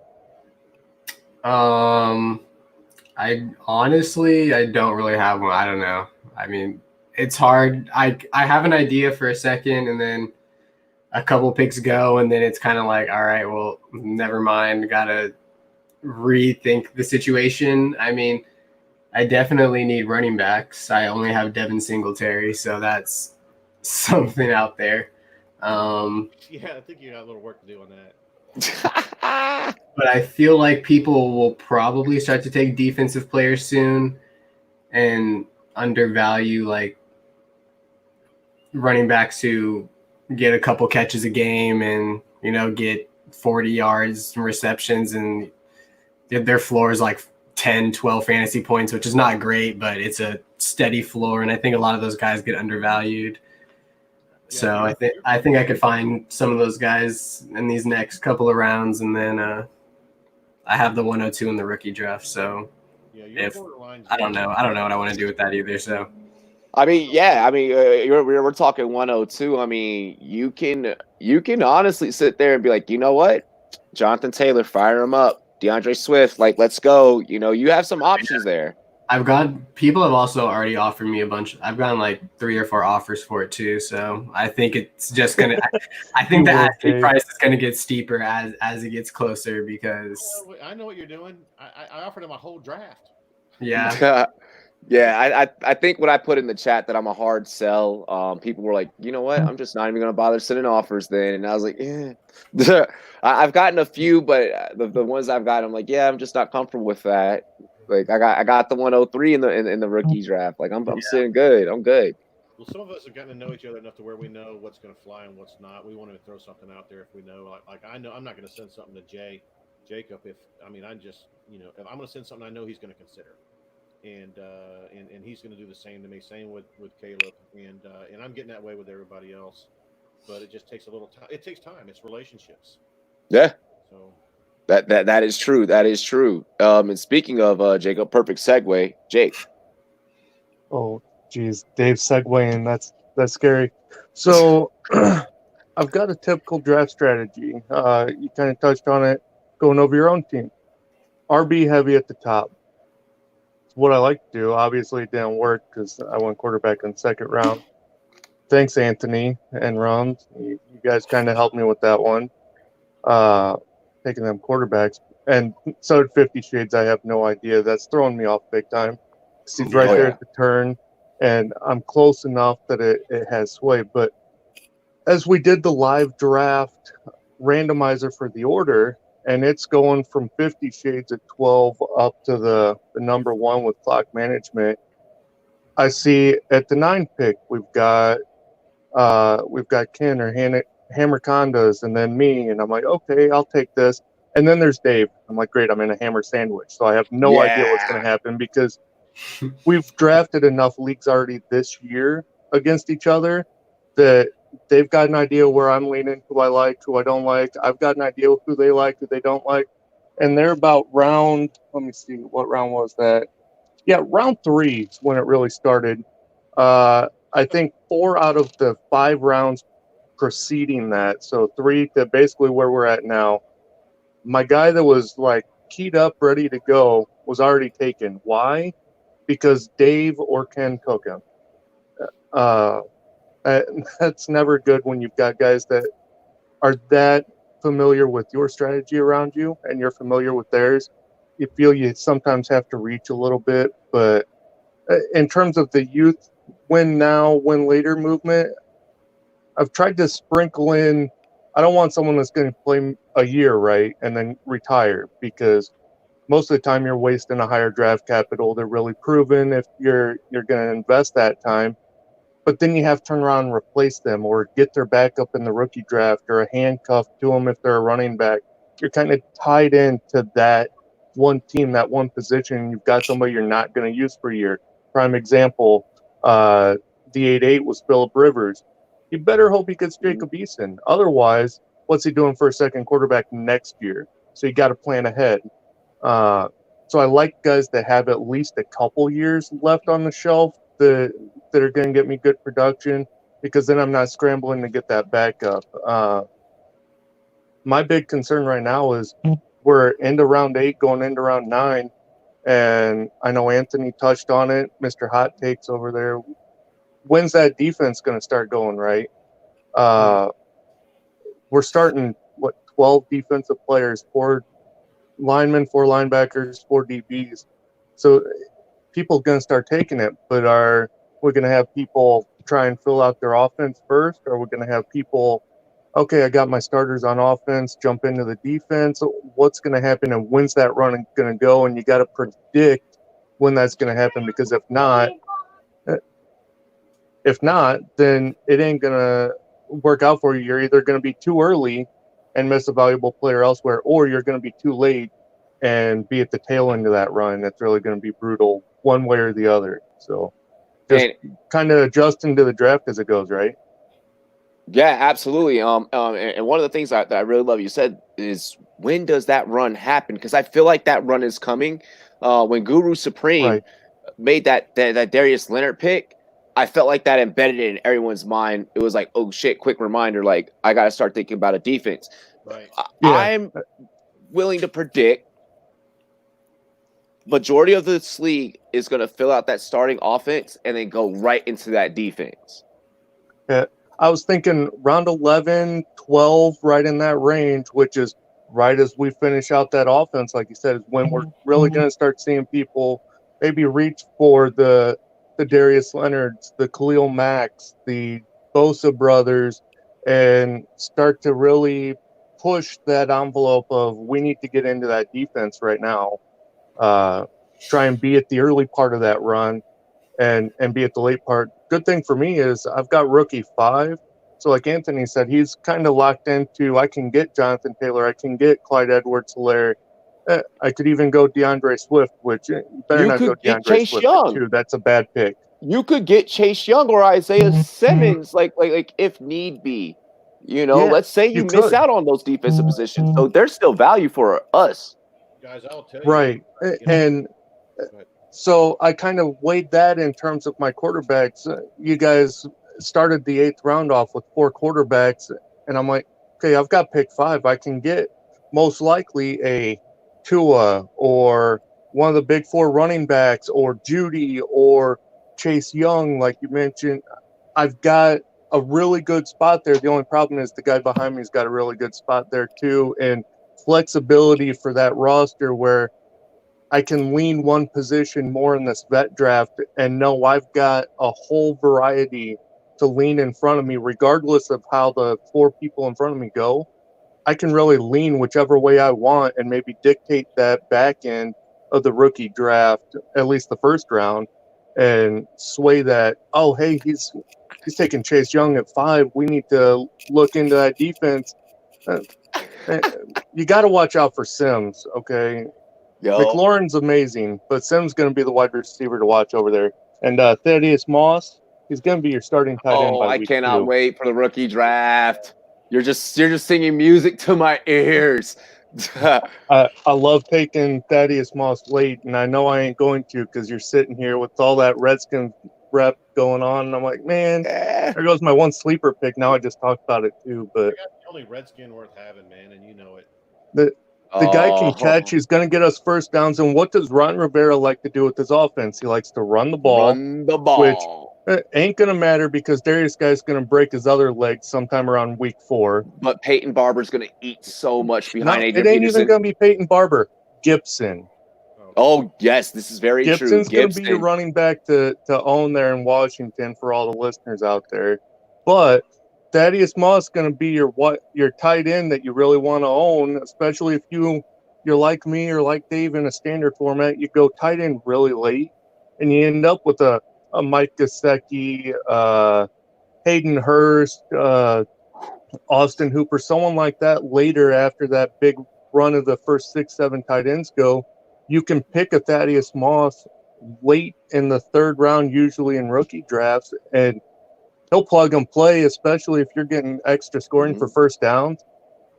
I honestly don't really have one. I don't know. I mean, it's hard. I have an idea for a second, and then a couple picks go, and then it's kind of like, all right, well, never mind. Gotta rethink the situation. I mean, I definitely need running backs. I only have Devin Singletary, so that's something out there. I think you got a little work to do on that. But I feel like people will probably start to take defensive players soon and undervalue like running backs who get a couple catches a game and, you know, get 40 yards and receptions, and their floor is like 10, 12 fantasy points, which is not great, but it's a steady floor. And I think a lot of those guys get undervalued. So I think I could find some of those guys in these next couple of rounds, and then I have the 102 in the rookie draft. So I don't know what I want to do with that either. So I mean, we're talking 102. I mean, you can honestly sit there and be like, you know what, Jonathan Taylor, fire him up. DeAndre Swift, like, let's go. You know, you have some options there. People have also already offered me a bunch. I've gotten like 3 or 4 offers for it too. So I think it's just gonna. I think the asking price is gonna get steeper as it gets closer, because I know what you're doing. I offered him a whole draft. Yeah. Yeah, I think when I put in the chat that I'm a hard sell, people were like, you know what? I'm just not even going to bother sending offers then. And I was like, I've gotten a few, but the ones I've gotten, I'm like, yeah, I'm just not comfortable with that. Like I got the 103 in the rookie draft. Like I'm sitting good. I'm good. Well, some of us have gotten to know each other enough to where we know what's going to fly and what's not. We want to throw something out there if we know. Like I know I'm not going to send something to Jacob if I'm just, you know, if I'm going to send something I know he's going to consider. And he's going to do the same to me. Same with Caleb, and I'm getting that way with everybody else. But it just takes a little time. It takes time. It's relationships. Yeah. So that is true. That is true. And speaking of Jacob, perfect segue, Jake. Oh, geez, Dave segueing. That's scary. So I've got a typical draft strategy. You kind of touched on it, going over your own team. RB heavy at the top. What I like to do. Obviously, it didn't work because I went quarterback in the second round. Thanks, Anthony and Ron. You guys kind of helped me with that one, taking them quarterbacks. And so did 50 Shades. I have no idea. That's throwing me off big time. He's right there at the turn. and I'm close enough that it has sway. But as we did the live draft randomizer for the order, and it's going from 50 Shades at 12 up to the number 1 with clock management. I see at the 9 pick we've got Ken or Hammer Condos, and then me, and I'm like, okay, I'll take this. And then there's Dave. I'm like, great, I'm in a hammer sandwich, so I have no idea what's going to happen because we've drafted enough leagues already this year against each other that they've got an idea where I'm leaning, who I like, who I don't like. I've got an idea of who they like, who they don't like. And they're about round, let me see, what round was that? Yeah, round 3 is when it really started. I think 4 out of the 5 rounds preceding that, so 3 to basically where we're at now, my guy that was like keyed up, ready to go, was already taken. Why? Because Dave or Ken took him. That's never good when you've got guys that are that familiar with your strategy around you and you're familiar with theirs. You feel you sometimes have to reach a little bit, but in terms of the youth win now, win later movement, I've tried to sprinkle in. I don't want someone that's going to play a year, right, and then retire, because most of the time you're wasting a higher draft capital. They're really proven if you're going to invest that time. But then you have to turn around and replace them or get their backup in the rookie draft or a handcuff to them if they're a running back. You're kind of tied into that one team, that one position. You've got somebody you're not going to use for a year. Prime example, the 8-8 was Phillip Rivers. You better hope he gets Jacob Eason. Otherwise, what's he doing for a second quarterback next year? So you got to plan ahead. So I like guys that have at least a couple years left on the shelf that are going to get me good production, because then I'm not scrambling to get that backup. My big concern right now is we're into round 8, going into round 9, and I know Anthony touched on it, Mr. Hot Takes over there. When's that defense going to start going right? We're starting, 12 defensive players, 4 linemen, 4 linebackers, 4 DBs. So people are going to start taking it, but are we going to have people try and fill out their offense first? Or are we going to have people, okay, I got my starters on offense, jump into the defense? What's going to happen, and when's that run going to go? And you got to predict when that's going to happen, because if not, then it ain't going to work out for you. You're either going to be too early and miss a valuable player elsewhere, or you're going to be too late and be at the tail end of that run. That's really going to be brutal one way or the other. So just kind of adjusting to the draft as it goes, right? Yeah, absolutely. And one of the things that I really love you said is, when does that run happen? Because I feel like that run is coming. When Guru Supreme made that Darius Leonard pick, I felt like that embedded in everyone's mind. It was like, oh shit, quick reminder, like I got to start thinking about a defense. Right. I'm willing to predict majority of this league is going to fill out that starting offense and then go right into that defense. Yeah, I was thinking round 11, 12, right in that range, which is right as we finish out that offense, like you said, is when we're really going to start seeing people maybe reach for the Darius Leonards, the Khalil Macks, the Bosa brothers, and start to really push that envelope of, we need to get into that defense right now. Try and be at the early part of that run and be at the late part. Good thing for me is I've got rookie 5. So like Anthony said, he's kind of locked into, I can get Jonathan Taylor, I can get Clyde Edwards-Helaire. I could even go DeAndre Swift, which you better not go DeAndre Chase Swift Young. too. That's a bad pick. You could get Chase Young or Isaiah Simmons, like if need be. You know, let's say you miss out on those defensive positions, so there's still value for us. Guys, I'll tell you. Right, and so I kind of weighed that in terms of my quarterbacks. You guys started the 8th round off with 4 quarterbacks, and I'm like, okay, I've got pick 5. I can get most likely a Tua or one of the big 4 running backs, or Judy or Chase Young, like you mentioned. I've got a really good spot there. The only problem is the guy behind me has got a really good spot there too, and flexibility for that roster where I can lean one position more in this vet draft and know I've got a whole variety to lean in front of me, regardless of how the 4 people in front of me go. I can really lean whichever way I want and maybe dictate that back end of the rookie draft, at least the first round, and sway that, oh, hey, he's taking Chase Young at 5. We need to look into that defense. You got to watch out for Sims, okay? Yo, McLaurin's amazing, but Sims going to be the wide receiver to watch over there. And Thaddeus Moss, he's going to be your starting tight end by I week cannot 2. wait for the rookie draft. You're just singing music to my ears. I love taking Thaddeus Moss late, and I know I ain't going to because you're sitting here with all that Redskins rep going on, and I'm like, man, there goes my one sleeper pick. Now I just talked about it too, but I got the only Redskin worth having, man, and you know it. The guy can catch. He's going to get us first downs. And what does Ron Rivera like to do with his offense? He likes to run the ball. Which ain't going to matter because Darius Guy's going to break his other leg sometime around week 4. But Peyton Barber's going to eat so much behind Adrian It ain't Peterson. even going to be Peyton Barber. Gibson. Oh, yes, this is very true. Gibson's going to be your running back to own there in Washington for all the listeners out there. But Thaddeus Moss is going to be your tight end that you really want to own, especially if you're like me or like Dave in a standard format. You go tight end really late, and you end up with a Mike Gesicki, Hayden Hurst, Austin Hooper, someone like that later after that big run of the first 6, 7 tight ends go. You can pick a Thaddeus Moss late in the 3rd round, usually in rookie drafts, and he'll plug and play, especially if you're getting extra scoring for first downs.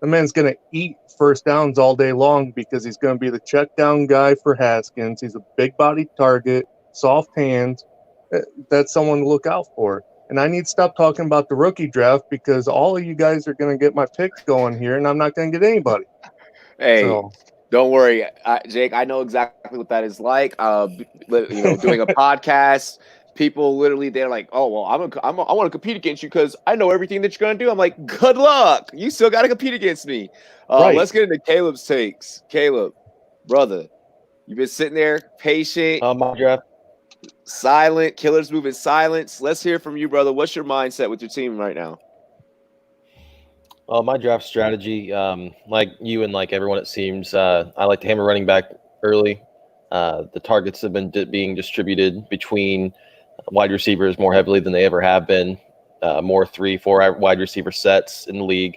The man's going to eat first downs all day long because he's going to be the check down guy for Haskins. He's a big body target, soft hands. That's someone to look out for. And I need to stop talking about the rookie draft because all of you guys are going to get my picks going here, and I'm not going to get anybody. Hey, don't worry, Jake. I know exactly what that is like. Doing a podcast. People literally, they're like, "Oh, well, I want to compete against you because I know everything that you're gonna do." I'm like, "Good luck. You still got to compete against me." Right. Let's get into Caleb's takes. Caleb, brother, you've been sitting there, patient, My draft. silent. Killers move in silence. Let's hear from you, brother. What's your mindset with your team right now? My draft strategy, like you and like everyone, it seems, I like to hammer running back early. The targets have been being distributed between wide receivers more heavily than they ever have been. More 3-4 wide receiver sets in the league.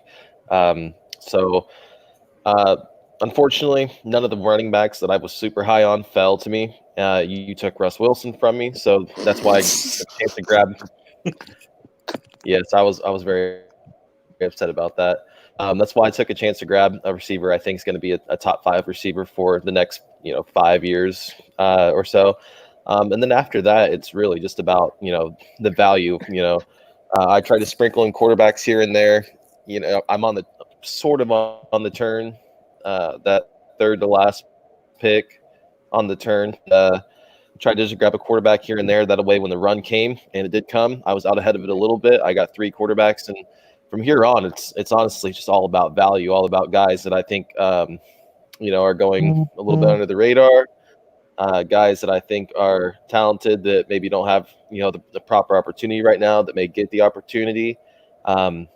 Unfortunately, none of the running backs that I was super high on fell to me. You took Russ Wilson from me, so that's why I took a chance to grab. Yes, I was very upset about that. That's why I took a chance to grab a receiver I think is going to be a top 5 receiver for the next 5 years or so. And then after that, it's really just about the value. I try to sprinkle in quarterbacks here and there. I'm on the turn. That 3rd to last pick on the turn. Tried to just grab a quarterback here and there. That way, when the run came, and it did come, I was out ahead of it a little bit. I got 3 quarterbacks, and from here on, it's honestly just all about value, all about guys that I think are going a little bit under the radar. Guys that I think are talented that maybe don't have the proper opportunity right now that may get the opportunity. And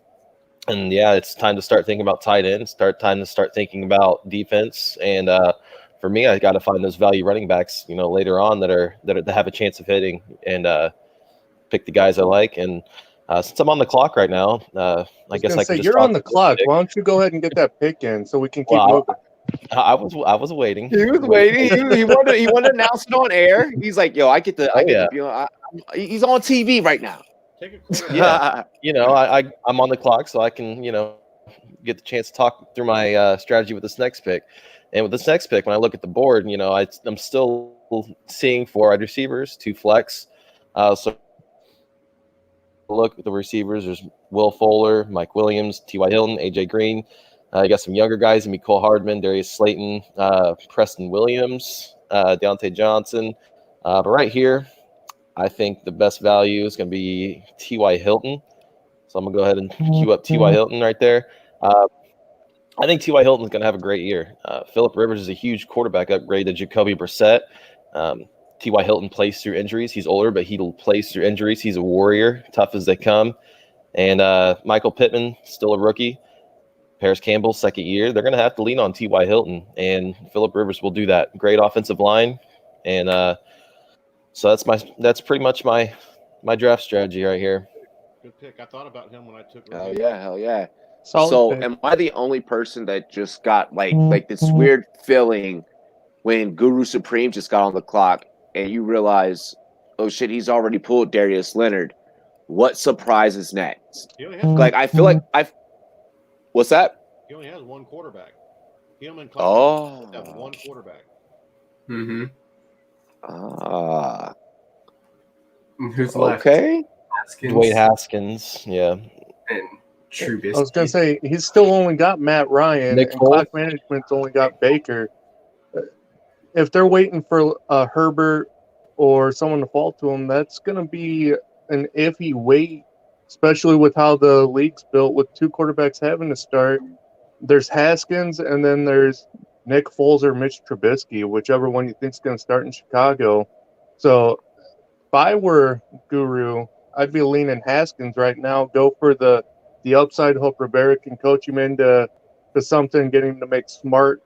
yeah, it's time to start thinking about tight ends. Time to start thinking about defense. And for me, I got to find those value running backs, later on that have a chance of hitting, and pick the guys I like. And since I'm on the clock right now, I guess I can just you're on the clock. Why don't you go ahead and get that pick in so we can keep moving? I was waiting. He was waiting. He wanted to announce it on air. He's like, "Yo, I get to he's on TV right now." Take a quarter. Yeah, I'm on the clock, so I can get the chance to talk through my strategy with this next pick. And with this next pick, when I look at the board, I'm still seeing 4 wide receivers, 2 flex. So look at the receivers. There's Will Fuller, Mike Williams, T.Y. Hilton, A.J. Green. You got some younger guys, Mecole Hardman, Darius Slayton, Preston Williams, Deontay Johnson. But right here, I think the best value is going to be T.Y. Hilton. So I'm going to go ahead and queue up T.Y. Hilton right there. I think T.Y. Hilton's going to have a great year. Phillip Rivers is a huge quarterback upgrade to Jacoby Brissett. T.Y. Hilton plays through injuries. He's older, but he plays through injuries. He's a warrior, tough as they come. And Michael Pittman, still a rookie. Paris Campbell, second year. They're going to have to lean on T.Y. Hilton, and Phillip Rivers will do that. Great offensive line. And so that's pretty much my draft strategy right here. Good pick. I thought about him when I took. Hell yeah, hell yeah. Solid So pick. am I the only person that just got like this weird feeling when Guru Supreme just got on the clock and you realize, oh shit, he's already pulled Darius Leonard. What surprises next? He only has Like I feel like what's that? he only has one quarterback. Him and Clemson have one quarterback. Mm-hmm. Ah. Who's left? Okay. Haskins Dwayne Haskins, yeah. and Trubisky. I was gonna say he's still only got Matt Ryan, Nick and Foles. clock management's only got Baker. If they're waiting for Herbert or someone to fall to him, that's gonna be an iffy wait, especially with how the league's built with two quarterbacks having to start. There's Haskins, and then there's Nick Foles or Mitch Trubisky, whichever one you think's gonna start in Chicago. So if I were Guru, I'd be leaning Haskins right now. Go for the upside. Hope Rivera can coach him into something, get him to make smart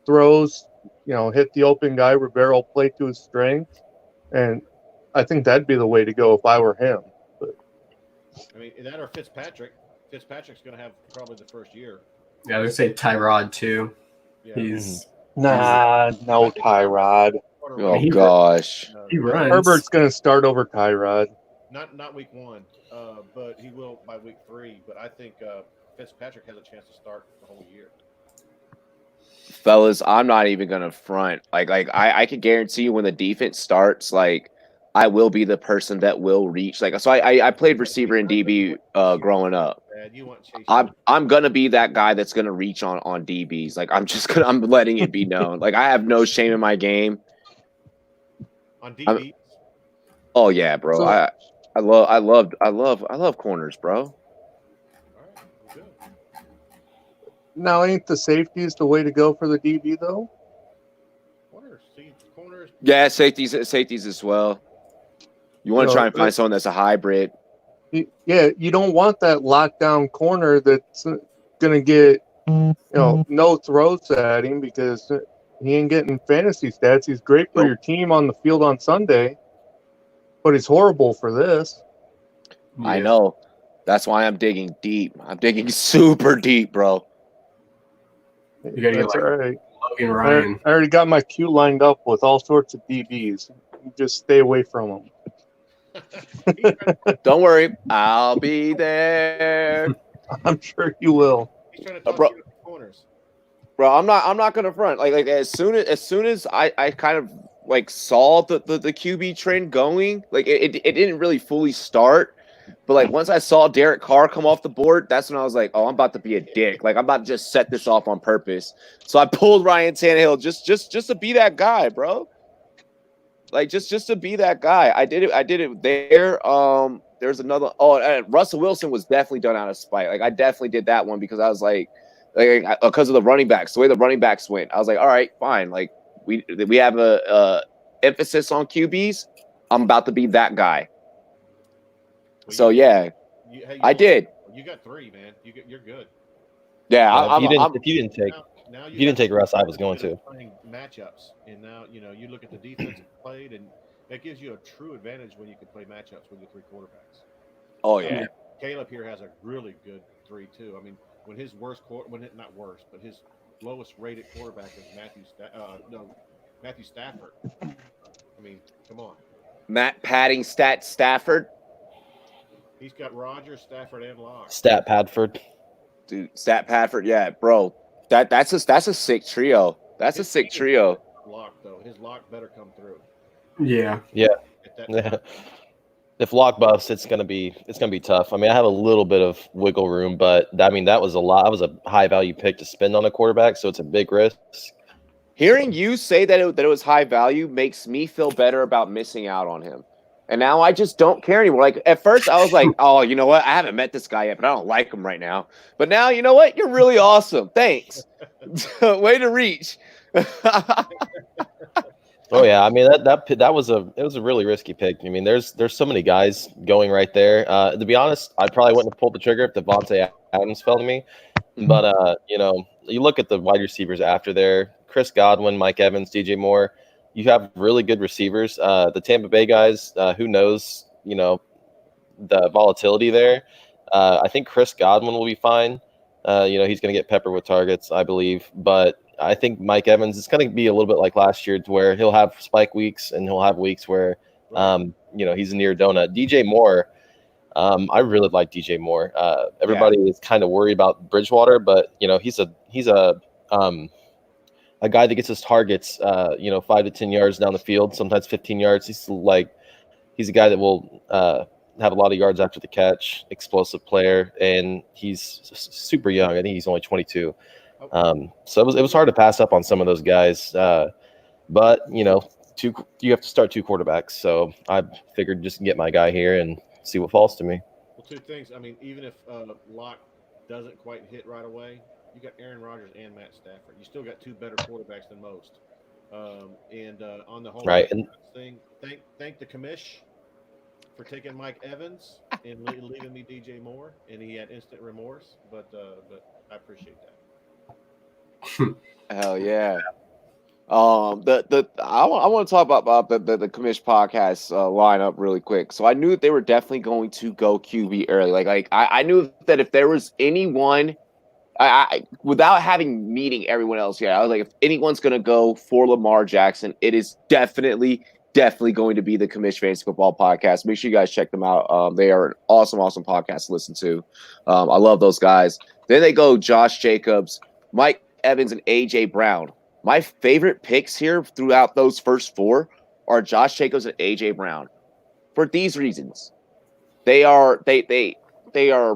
throws. Hit the open guy. Rivera will play to his strengths, and I think that'd be the way to go if I were him. But I mean, that or Fitzpatrick. Fitzpatrick's going to have probably the first year. Yeah, I would say Tyrod too. Yeah. He's no Tyrod. Oh He- gosh. he runs. Herbert's going to start over Tyrod. Not week 1, but he will by week 3. But I think Fitzpatrick has a chance to start the whole year. Fellas, I'm not even gonna front. Like I can guarantee you when the defense starts, like I will be the person that will reach. Like so I played receiver in DB growing up. Brad, you want Chase? I'm gonna be that guy that's gonna reach on DBs. Like I'm letting it be known. Like I have no shame in my game. On DB. Oh yeah, bro. So- I love corners, bro. All right, good. Now, ain't the safeties the way to go for the DB though? Corners. Yeah, safeties as well. You want to try and find someone that's a hybrid. Yeah, you don't want that lockdown corner that's going to get no throws at him because he ain't getting fantasy stats. He's great for your team on the field on Sunday, but he's horrible for this. I Yeah. know. That's why I'm digging deep. I'm digging super deep, bro. You gotta get That's like all right. Logan Ryan. I already got my queue lined up with all sorts of DBs. Just stay away from them. Don't worry, I'll be there, I'm sure you will. He's trying to talk bro. you into corners. bro. I'm not gonna front. Like as soon as I kind of like saw the QB trend going, like it didn't really fully start, but like once I saw Derek Carr come off the board, that's when I was like, oh, I'm about to be a dick. Like I'm about to just set this off on purpose. So I pulled Ryan Tannehill just to be that guy, bro. Like just to be that guy. I did it there. There's another. Oh, Russell Wilson was definitely done out of spite. Like I definitely did that one because I was like because of the running backs, the way the running backs went. I was like, all right, fine. Like we have a emphasis on QBs. I'm about to be that guy. Well, So yeah, I did. You got 3, man. You're good. Yeah, If you didn't take Now If you didn't take Russ, I was going to. Playing matchups, and now you look at the defense played, and that gives you a true advantage when you can play matchups with your 3 quarterbacks. Oh yeah. Caleb here has a really good 3 too. I mean, when his not worst, but his lowest rated quarterback is Matthew Stafford. I mean, come on. Matt Padding Stafford. He's got Rodgers, Stafford, and Locke. Stat Padford. Dude, Stat Padford, yeah, bro. That's a sick trio. That's a sick trio. Locke though, his Locke better come through. Yeah. At that Yeah. If Lock busts, it's gonna be tough. I mean, I have a little bit of wiggle room, but I mean that was a lot. That was a high value pick to spend on a quarterback, so it's a big risk. Hearing you say that it was high value makes me feel better about missing out on him. And now I just don't care anymore. Like at first I was like, oh, you know what? I haven't met this guy yet, but I don't like him right now. But now, you know what? You're really awesome. Thanks. Way to reach. Oh yeah, I mean that was a really risky pick. I mean, there's so many guys going right there. To be honest, I probably wouldn't have pulled the trigger if Devontae Adams fell to me. But you know, you look at the wide receivers after there: Chris Godwin, Mike Evans, DJ Moore. You have really good receivers. The Tampa Bay guys, who knows? You know, the volatility there. I think Chris Godwin will be fine. You know, he's going to get peppered with targets, I believe. But I think Mike Evans is going to be a little bit like last year, to where he'll have spike weeks and he'll have weeks where, you know, he's a near donut. DJ Moore, I really like DJ Moore. Everybody is kind of worried about Bridgewater, but you know, he's a guy that gets his targets, you know, 5 to 10 yards down the field, sometimes 15 yards. He's a guy that will have a lot of yards after the catch, explosive player, and he's super young. I think he's only 22. So it was hard to pass up on some of those guys. But you know, you have to start 2 quarterbacks. So I figured just get my guy here and see what falls to me. Well, 2 things. I mean, even if Locke doesn't quite hit right away, you got Aaron Rodgers and Matt Stafford. You still got 2 better quarterbacks than most. And on the whole thing, thank the commish for taking Mike Evans and leaving me DJ Moore, and he had instant remorse. But I appreciate that. Hell yeah. I want to talk about the commish podcast lineup really quick. So I knew that they were definitely going to go QB early. Like I knew that if there was anyone, I without meeting everyone else yet, I was like, if anyone's going to go for Lamar Jackson, it is definitely going to be the Commish Fantasy Football Podcast. Make sure you guys check them out. They are an awesome podcast to listen to. I love those guys. Then they go Josh Jacobs, Mike Evans, and AJ Brown. My favorite picks here throughout those first 4 are Josh Jacobs and AJ Brown. For these reasons, they are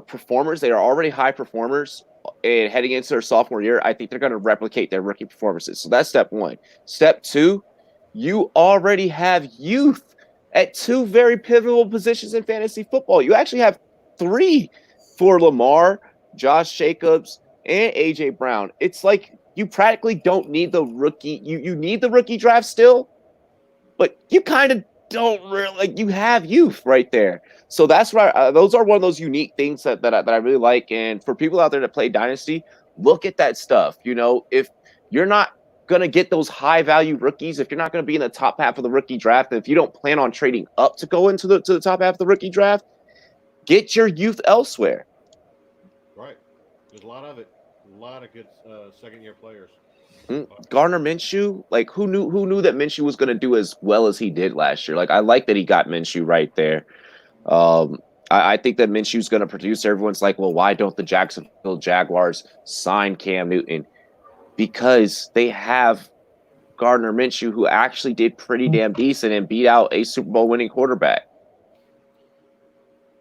performers. They are already high performers, and heading into their sophomore year, I think they're going to replicate their rookie performances. So that's step 1. Step 2, you already have youth at 2 very pivotal positions in fantasy football. You actually have 3 for Lamar, Josh Jacobs, and AJ Brown. It's like you practically don't need the rookie. You need the rookie draft still, but you kind of don't really. Like, you have youth right there. So that's right. Those are one of those unique things that I really like. And for people out there that play Dynasty, look at that stuff. You know, if you're not going to get those high value rookies, if you're not going to be in the top half of the rookie draft, and if you don't plan on trading up to go into the top half of the rookie draft, get your youth elsewhere. Right. There's a lot of it. A lot of good second-year players. Gardner Minshew, like who knew that Minshew was going to do as well as he did last year? Like, I like that he got Minshew right there. I think that Minshew's going to produce. Everyone's like, well, why don't the Jacksonville Jaguars sign Cam Newton? Because they have Gardner Minshew, who actually did pretty damn decent and beat out a Super Bowl winning quarterback.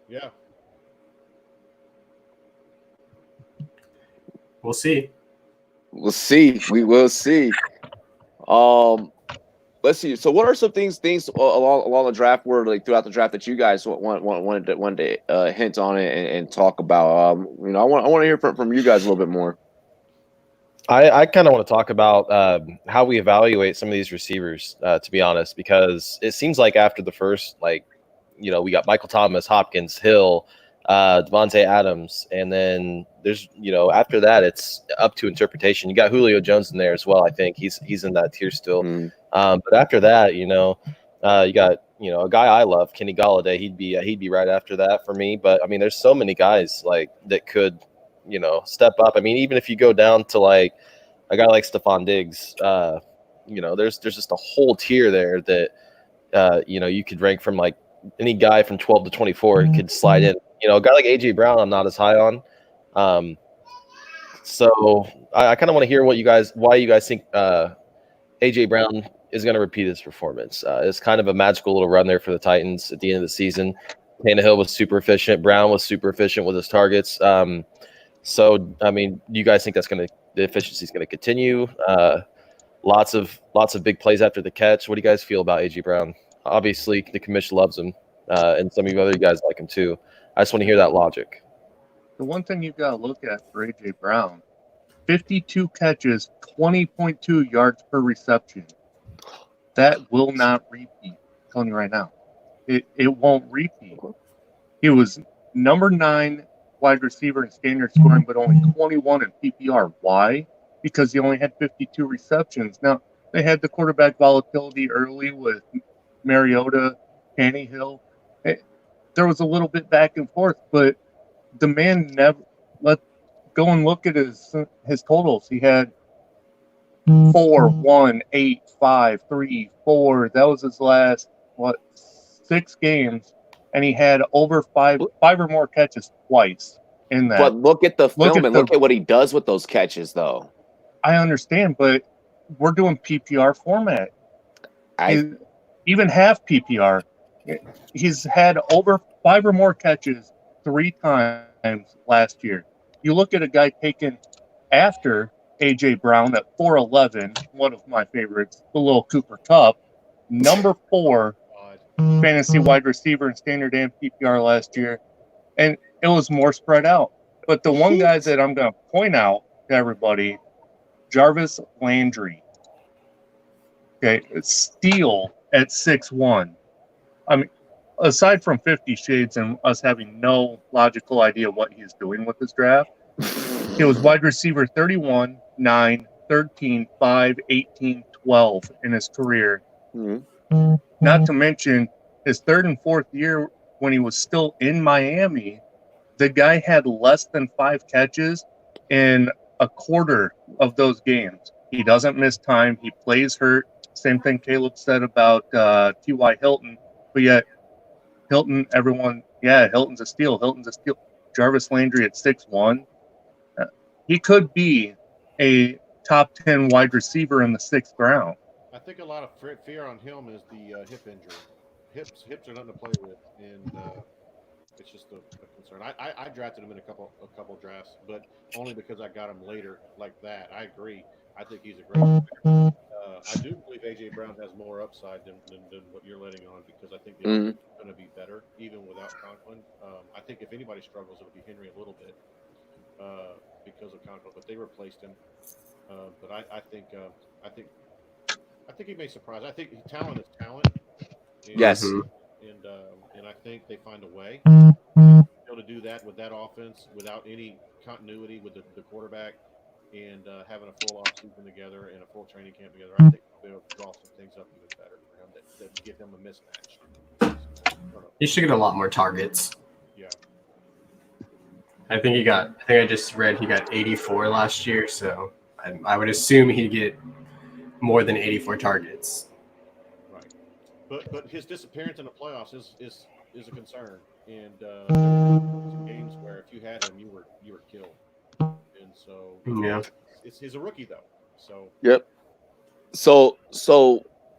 Yeah. We'll see. We'll see. We will see. Let's see. So, what are some things along the draft board, like throughout the draft, that you guys wanted to hint on it and talk about? You know, I want to hear from you guys a little bit more. I kind of want to talk about how we evaluate some of these receivers, to be honest, because it seems like after the first, like, you know, we got Michael Thomas, Hopkins, Hill, Devontae Adams, and then there's, you know, after that it's up to interpretation. You got Julio Jones in there as well. I think he's in that tier still. But after that, you know, you got, you know, a guy I love, Kenny Golladay. He'd be right after that for me. But I mean, there's so many guys like that could, you know, step up. I mean, even if you go down to like a guy like Stephon Diggs, you know, there's just a whole tier there that you know, you could rank from like any guy from 12 to 24 could slide in. You know, a guy like AJ Brown, I'm not as high on. So I kind of want to hear why you guys think AJ Brown is going to repeat his performance. It's kind of a magical little run there for the Titans at the end of the season. Tannehill was super efficient. Brown was super efficient with his targets. So I mean, do you guys think the efficiency is going to continue? Lots of big plays after the catch. What do you guys feel about AJ Brown? Obviously, the commission loves him. and some of you other guys like him too. I just want to hear that logic. The one thing you've got to look at for A.J. Brown, 52 catches, 20.2 yards per reception. That will not repeat. I'm telling you right now. It won't repeat. He was number 9 wide receiver in standard scoring, but only 21 in PPR. Why? Because he only had 52 receptions. Now, they had the quarterback volatility early with Mariota, Tannehill. There was a little bit back and forth, but the man never go and look at his totals. He had 4, 1, 8, 5, 3, 4. That was his last 6 games, and he had over five or more catches twice in that. But look at the film and look at what he does with those catches, though. I understand, but we're doing PPR format. Even half PPR. He's had over 5 or more catches 3 times last year. You look at a guy taken after A.J. Brown at 4'11", one of my favorites, the little Cooper Kupp, number 4 fantasy wide receiver in standard and PPR last year, and it was more spread out. But the one guy that I'm going to point out to everybody, Jarvis Landry. Okay, steal at 6'1". I mean, aside from 50 Shades and us having no logical idea what he's doing with this draft, he was wide receiver 31, 9, 13, 5, 18, 12 in his career. Mm-hmm. Not to mention his 3rd and 4th year when he was still in Miami, the guy had less than 5 catches in a quarter of those games. He doesn't miss time. He plays hurt. Same thing Caleb said about T.Y. Hilton. But yet, Hilton, Hilton's a steal. Jarvis Landry at 6'1". He could be a top 10 wide receiver in the 6th round. I think a lot of fear on him is the hip injury. Hips are nothing to play with, and it's just a concern. I drafted him in a couple drafts, but only because I got him later like that. I agree. I think he's a great player. I do believe A.J. Brown has more upside than what you're letting on, because I think they're going to be better even without Conklin. I think if anybody struggles, it'll be Henry a little bit because of Conklin, but they replaced him. But I think he may surprise. I think talent is talent. And, yes. And I think they find a way to be able to do that with that offense without any continuity with the quarterback. And having a full off season together and a full training camp together, I think they'll draw some things up even better for him that give him a mismatch. He should get a lot more targets. Yeah. I think I just read he got 84 last year, so I would assume he'd get more than 84 targets. Right. But his disappearance in the playoffs is a concern. And there were some games where if you had him, you were killed. And so he's a rookie though. So yep. So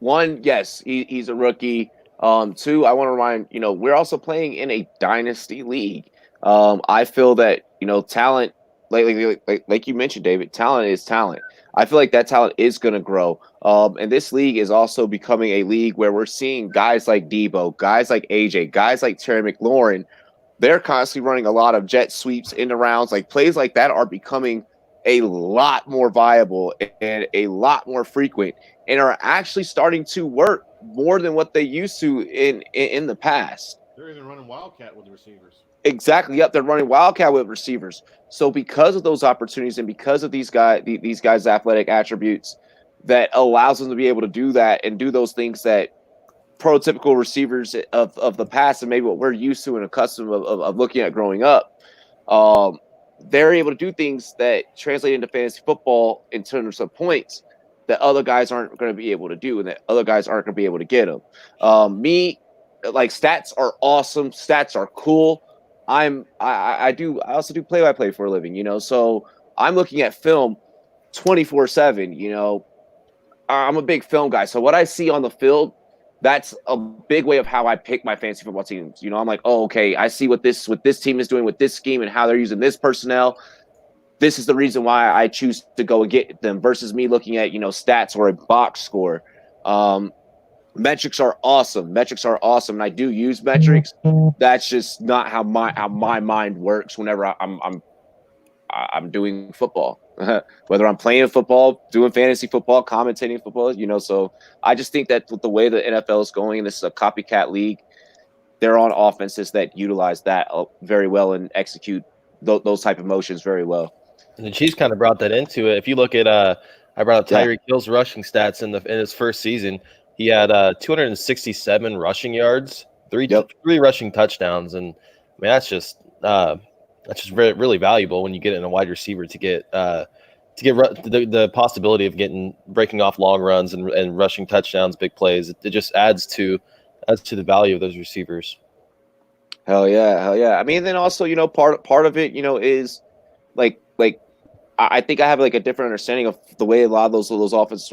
one, yes, he's a rookie. 2, I want to remind we're also playing in a dynasty league. I feel that talent, like you mentioned, David, talent is talent. I feel like that talent is going to grow. And this league is also becoming a league where we're seeing guys like Debo, guys like AJ, guys like Terry McLaurin. They're constantly running a lot of jet sweeps in the rounds. Like plays like that are becoming a lot more viable and a lot more frequent, and are actually starting to work more than what they used to in the past. They're even running Wildcat with the receivers. Exactly. Yep, they're running Wildcat with receivers. So because of those opportunities and because of these guys' athletic attributes, that allows them to be able to do that and do those things that prototypical receivers of the past and maybe what we're used to and accustomed of looking at growing up, they're able to do things that translate into fantasy football in terms of points that other guys aren't going to be able to do and that other guys aren't going to be able to get them. Stats are awesome. Stats are cool. I also do play-by-play for a living, so I'm looking at film 24/7, I'm a big film guy. So what I see on the field, that's a big way of how I pick my fantasy football teams. I'm like, oh, okay, I see what this team is doing with this scheme and how they're using this personnel. This is the reason why I choose to go and get them versus me looking at, stats or a box score. Metrics are awesome. Metrics are awesome, and I do use metrics. That's just not how my mind works whenever I'm doing football. Whether I'm playing football, doing fantasy football, commentating football, so I just think that with the way the NFL is going, and this is a copycat league, they're on offenses that utilize that very well and execute those type of motions very well. And the Chiefs kind of brought that into it. If you look at, I brought up Yeah. Tyreek Hill's rushing stats in his first season. He had 267 rushing yards, three rushing touchdowns, and I mean that's just really valuable when you get in a wide receiver to get the possibility of breaking off long runs and rushing touchdowns, big plays. It just adds to the value of those receivers. Hell yeah. I mean, then also, part of it, is like I think I have like a different understanding of the way a lot of those offenses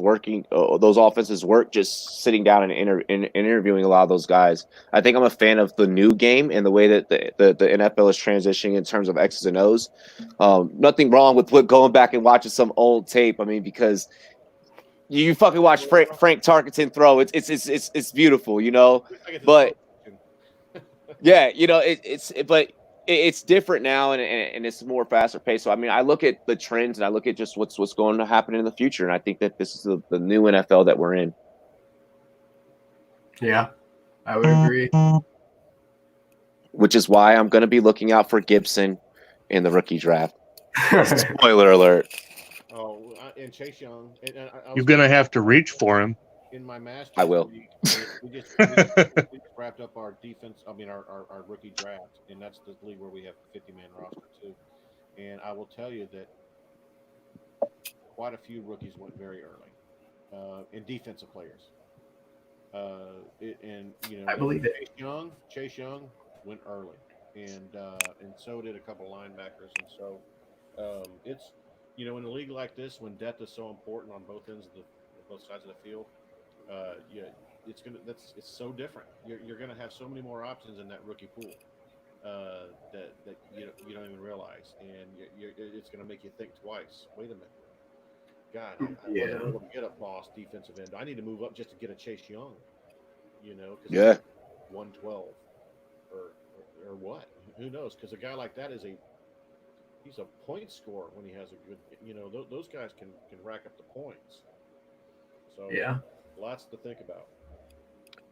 work. Just sitting down and interviewing a lot of those guys. I think I'm a fan of the new game and the way that the NFL is transitioning in terms of X's and O's. Nothing wrong with going back and watching some old tape. I mean, because you fucking watch Frank Tarkenton throw. It's beautiful, But yeah, it's different now, and it's more faster paced. So I mean, I look at the trends and I look at just what's going to happen in the future, and I think that this is the new NFL that we're in. Yeah, I would agree. Which is why I'm going to be looking out for Gibson in the rookie draft. Spoiler alert. Oh, and Chase Young. You're going to have to reach for him. In my master's I will. league, we just wrapped up our defense. I mean, our rookie draft, and that's the league where we have a 50-man roster too. And I will tell you that quite a few rookies went very early, and defensive players. I believe it. Chase Young went early, and so did a couple linebackers, and so it's in a league like this when depth is so important on both ends of both sides of the field. It's so different. You're gonna have so many more options in that rookie pool that you don't even realize, and it's gonna make you think twice. Wait a minute, God, I wasn't able to get a boss defensive end. I need to move up just to get a Chase Young, because 112 or what? Who knows? Because a guy like that he's a point scorer when he has a good. Those guys can rack up the points. So lots to think about.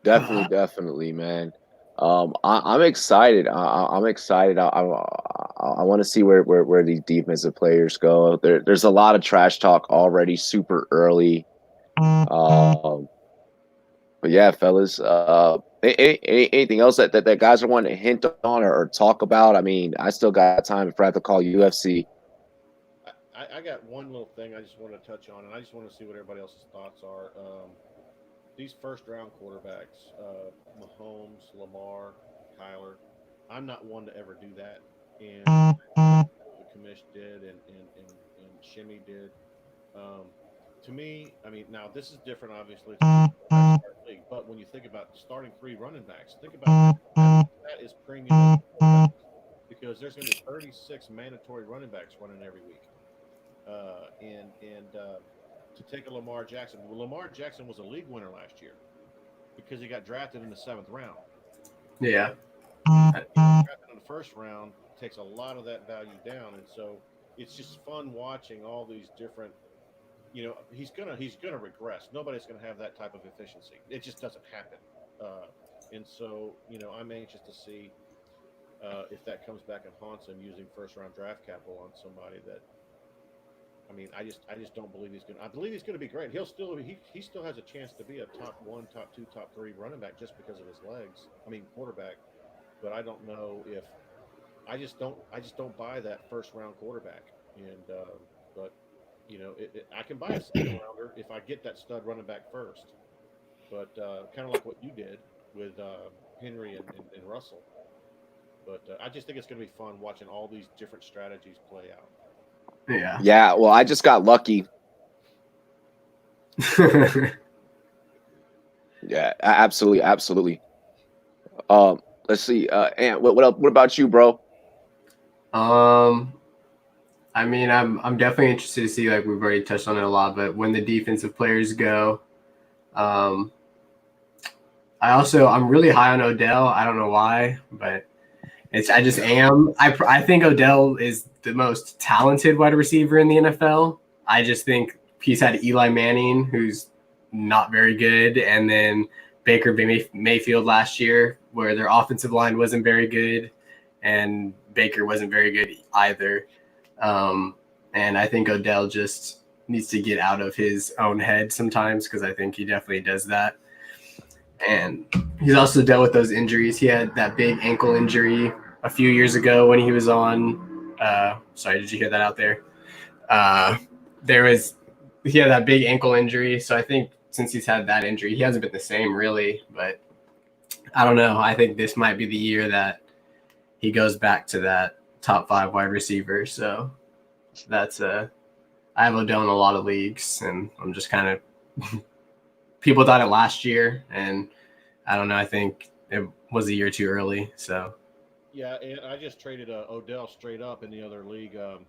Definitely, man. I'm excited. I'm excited. I want to see where these defensive players go. There's a lot of trash talk already, super early. But yeah, fellas. Anything else that guys are wanting to hint on or talk about? I mean, I still got time if I have to call UFC. I got one little thing I just want to touch on, and I just want to see what everybody else's thoughts are. These first-round quarterbacks, Mahomes, Lamar, Kyler, I'm not one to ever do that. And the commish did, and Shimmy did. To me, I mean, now this is different, obviously, league, but when you think about starting 3 running backs, think about that is premium because there's going to be 36 mandatory running backs running every week. To take a Lamar Jackson. Well, Lamar Jackson was a league winner last year because he got drafted in the 7th round. Yeah. Drafted in the 1st round takes a lot of that value down, and so it's just fun watching all these different. He's gonna regress. Nobody's gonna have that type of efficiency. It just doesn't happen. And so I'm anxious to see if that comes back and haunts him using 1st-round draft capital on somebody that. I mean, I just don't believe he's going to. I believe he's going to be great. He still has a chance to be a top 1, top 2, top 3 running back just because of his legs. I mean, quarterback. But I don't know if I just don't buy that 1st-round quarterback. And but I can buy a 2nd-rounder if I get that stud running back first. But kind of like what you did with Henry and Russell. But I just think it's going to be fun watching all these different strategies play out. Yeah. Well, I just got lucky. Yeah, absolutely. Let's see. Ant, what else? What about you, bro? I mean, I'm definitely interested to see. Like we've already touched on it a lot, but when the defensive players go, I'm really high on Odell. I don't know why, but I just am. I think Odell is the most talented wide receiver in the NFL. I just think he's had Eli Manning, who's not very good, and then Baker Mayfield last year, where their offensive line wasn't very good, and Baker wasn't very good either. And I think Odell just needs to get out of his own head sometimes, because I think he definitely does that. And he's also dealt with those injuries. He had that big ankle injury a few years ago when he was on. Sorry, did you hear that out there? He had that big ankle injury. So I think since he's had that injury, he hasn't been the same really. But I don't know. I think this might be the year that he goes back to that top 5 wide receiver. So that's I have Odell in a lot of leagues, and I'm just kind of people thought it last year, and I don't know. I think it was a year too early. So yeah, and I just traded Odell straight up in the other league that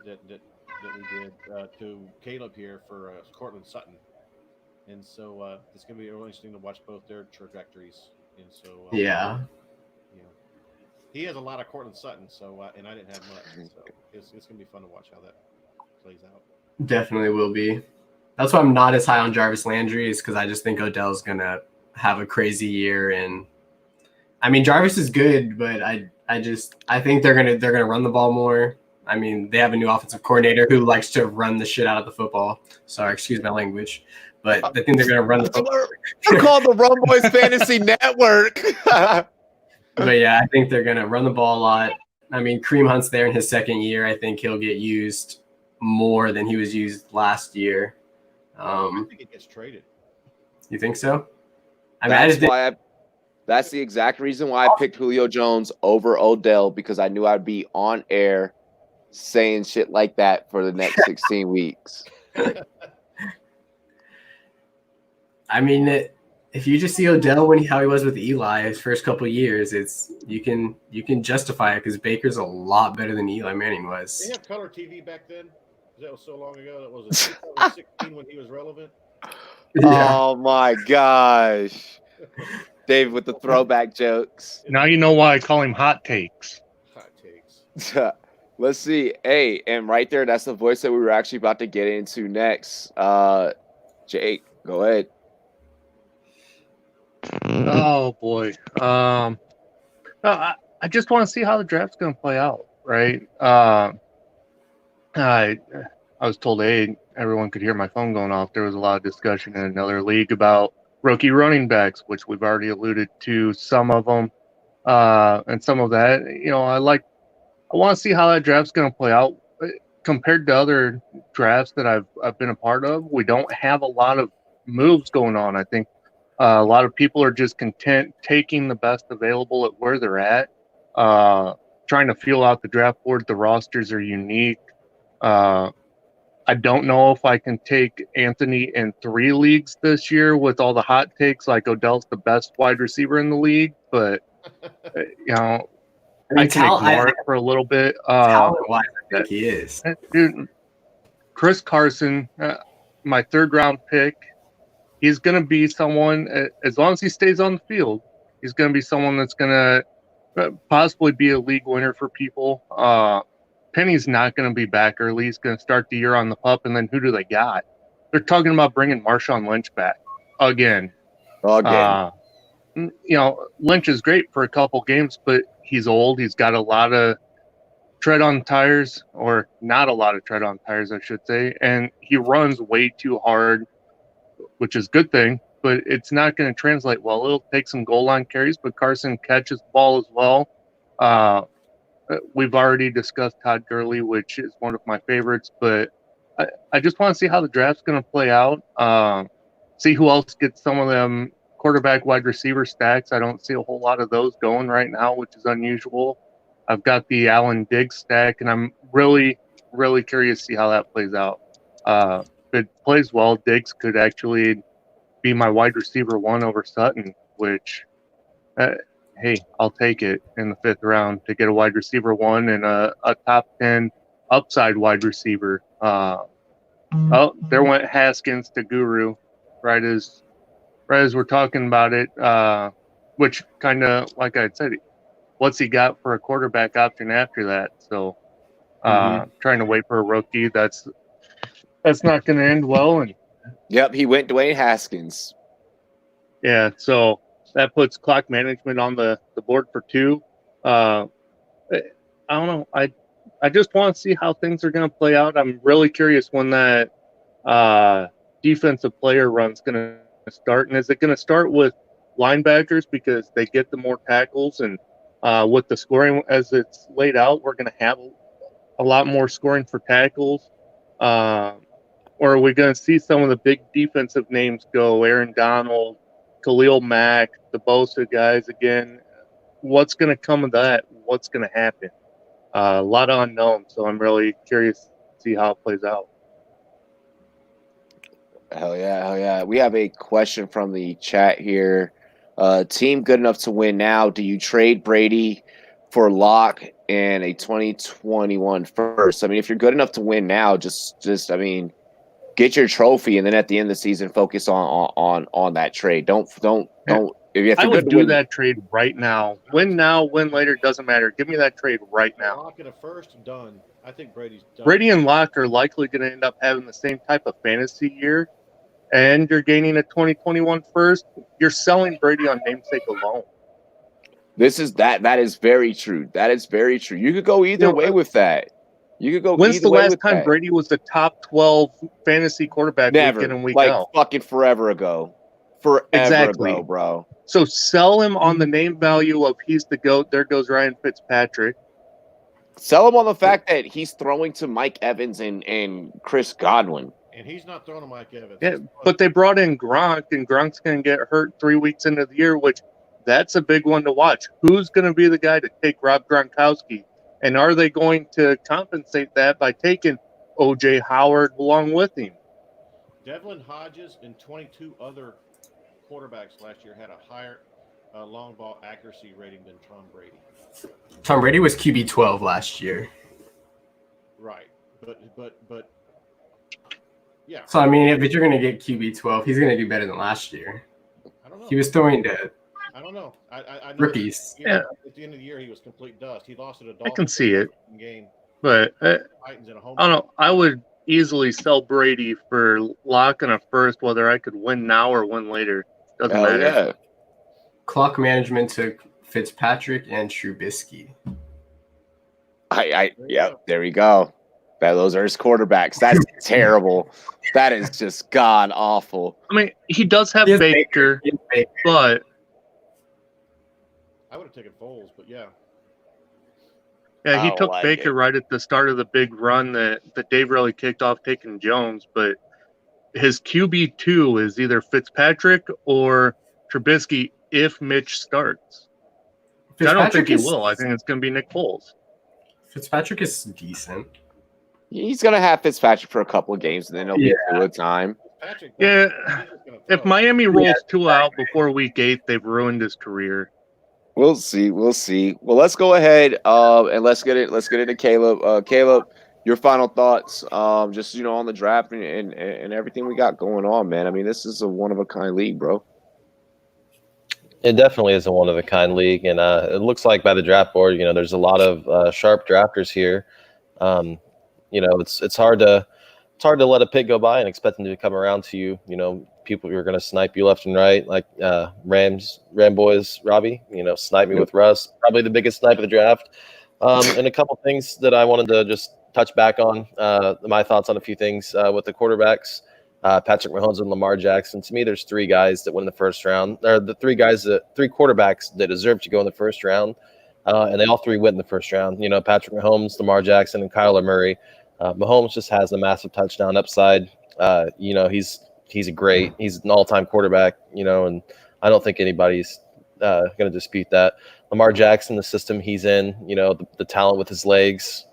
we did to Caleb here for Cortland Sutton, and so it's going to be really interesting to watch both their trajectories. And so yeah. He has a lot of Cortland Sutton, so and I didn't have much, so it's going to be fun to watch how that plays out. Definitely will be. That's why I'm not as high on Jarvis Landry, is because I just think Odell's gonna have a crazy year. And I mean, Jarvis is good, but I think they're gonna run the ball more. I mean, they have a new offensive coordinator who likes to run the shit out of the football. Sorry, excuse my language, but I think they're gonna run the football. We're called the Rumboyz Fantasy Network. But yeah, I think they're gonna run the ball a lot. I mean, Kareem Hunt's there in his second year. I think he'll get used more than he was used last year. I think it gets traded. You think so? I mean, that's the exact reason why I picked Julio Jones over Odell, because I knew I'd be on air saying shit like that for the next 16 weeks. I mean, if you just see Odell how he was with Eli his first couple of years, you can justify it, because Baker's a lot better than Eli Manning was. They have color TV back then. That was so long ago. That was 2016 when he was relevant. Yeah. Oh my gosh. Dave with the throwback jokes. Now you know why I call him Hot Takes. Hot takes. Let's see. Hey, and right there, that's the voice that we were actually about to get into next. Jake, go ahead. Oh boy. I just want to see how the draft's going to play out, right? I was told, hey, everyone could hear my phone going off. There was a lot of discussion in another league about rookie running backs, which we've already alluded to some of them, and some of that. I want to see how that draft's going to play out compared to other drafts that I've been a part of. We don't have a lot of moves going on. I think a lot of people are just content taking the best available at where they're at, trying to feel out the draft board. The rosters are unique. I don't know if I can take Anthony in 3 leagues this year with all the hot takes, like Odell's the best wide receiver in the league, but I can ignore it for a little bit. Talent-wise, I think he is. Dude, Chris Carson, my 3rd round pick, he's going to be someone, as long as he stays on the field, he's going to be someone that's going to possibly be a league winner for people. Penny's not going to be back early. He's going to start the year on the pup, and then who do they got? They're talking about bringing Marshawn Lynch back again. Lynch is great for a couple games, but he's old. He's got a lot of tread on tires, or not a lot of tread on tires, I should say, and he runs way too hard, which is a good thing, but it's not going to translate well. It'll take some goal line carries, but Carson catches the ball as well. We've already discussed Todd Gurley, which is one of my favorites, but I just want to see how the draft's going to play out. See who else gets some of them quarterback wide receiver stacks. I don't see a whole lot of those going right now, which is unusual. I've got the Allen Diggs stack, and I'm really, really curious to see how that plays out. If it plays well, Diggs could actually be my wide receiver 1 over Sutton, which hey, I'll take it in the 5th round to get a wide receiver 1 and a top 10 upside wide receiver. Oh, there went Haskins to Guru right as right as we're talking about it, which kind of, like I said, what's he got for a quarterback option after that? So trying to wait for a rookie, that's not going to end well. And Yep, he went Dwayne Haskins. yeah, so that puts clock management on the board for 2. I don't know. I just want to see how things are going to play out. I'm really curious when that defensive player run's going to start. And is it going to start with linebackers because they get the more tackles? And with the scoring as it's laid out, we're going to have a lot more scoring for tackles. Or are we going to see some of the big defensive names go? Aaron Donald, Khalil Mack, the Bosa guys again. What's going to come of that? What's going to happen? A lot of unknowns, so I'm really curious to see how it plays out. Hell yeah, hell yeah. We have a question from the chat here. Team good enough to win now. Do you trade Brady for Locke and a 2021 first? I mean, if you're good enough to win now, just I mean, get your trophy, and then at the end of the season, focus on that trade. Don't. If I you're would good to do win, that trade right now. Win now, win later, doesn't matter. Give me that trade right now. Locke and a first, done. I think Brady's done. Brady and Locke are likely going to end up having the same type of fantasy year, and you're gaining a 2021 first. You're selling Brady on namesake alone. That is very true. That is very true. You could go either way with that. You could go. When's the last time that. Brady was the top 12 fantasy quarterback Never. week in and week like out? Fucking forever ago. Exactly. Ago, bro. So sell him on the name value of he's the GOAT. There goes Ryan Fitzpatrick. Sell him on the fact that he's throwing to Mike Evans and Chris Godwin. And he's not throwing to Mike Evans. Yeah, but they brought in Gronk, and Gronk's going to get hurt 3 weeks into the year, which that's a big one to watch. Who's going to be the guy to take Rob Gronkowski? And are they going to compensate that by taking O.J. Howard along with him? Devlin Hodges and 22 other quarterbacks last year had a higher long ball accuracy rating than Tom Brady. Tom Brady was QB 12 last year. Right, but yeah. So I mean, if you're going to get QB 12, he's going to do better than last year. I don't know. He was throwing to I don't know. I know rookies. At the end of the year, he was complete dust. He lost to the Dolphins. I can see it. Game. But Titans in a home I don't know. I would easily sell Brady for Locke and a first, whether I could win now or win later. Doesn't matter. Yeah. Clock management took Fitzpatrick and Trubisky. There we go. Those are his quarterbacks. That's terrible. That is just god awful. I mean, he does have Baker, but I would have taken Foles, but yeah. Yeah, he took like Baker right at the start of the big run that Dave really kicked off taking Jones, but his QB2 is either Fitzpatrick or Trubisky if Mitch starts. I don't think he will. I think it's going to be Nick Foles. Fitzpatrick is decent. He's going to have Fitzpatrick for a couple of games, and then he'll get through a time. Yeah, if Miami rolls 2 out before week 8, they've ruined his career. We'll see. Well, let's go ahead and let's get into Caleb. Caleb, your final thoughts, just on the draft and everything we got going on, man. I mean, this is a one of a kind league, bro. It definitely is a one of a kind league, and it looks like by the draft board, there's a lot of sharp drafters here. It's hard to let a pick go by and expect them to come around to you. People who are going to snipe you left and right, like Rumboyz, Robbie. Snipe me with Russ, probably the biggest snipe of the draft. And a couple things that I wanted to just touch back on. My thoughts on a few things with the quarterbacks. Patrick Mahomes and Lamar Jackson. To me, there's 3 guys that win the first round. They're the 3 quarterbacks that deserve to go in the first round, and they all 3 went in the first round. Patrick Mahomes, Lamar Jackson, and Kyler Murray. Mahomes just has a massive touchdown upside. He's an all-time quarterback. And I don't think anybody's going to dispute that. Lamar Jackson, the system he's in, the talent with his legs.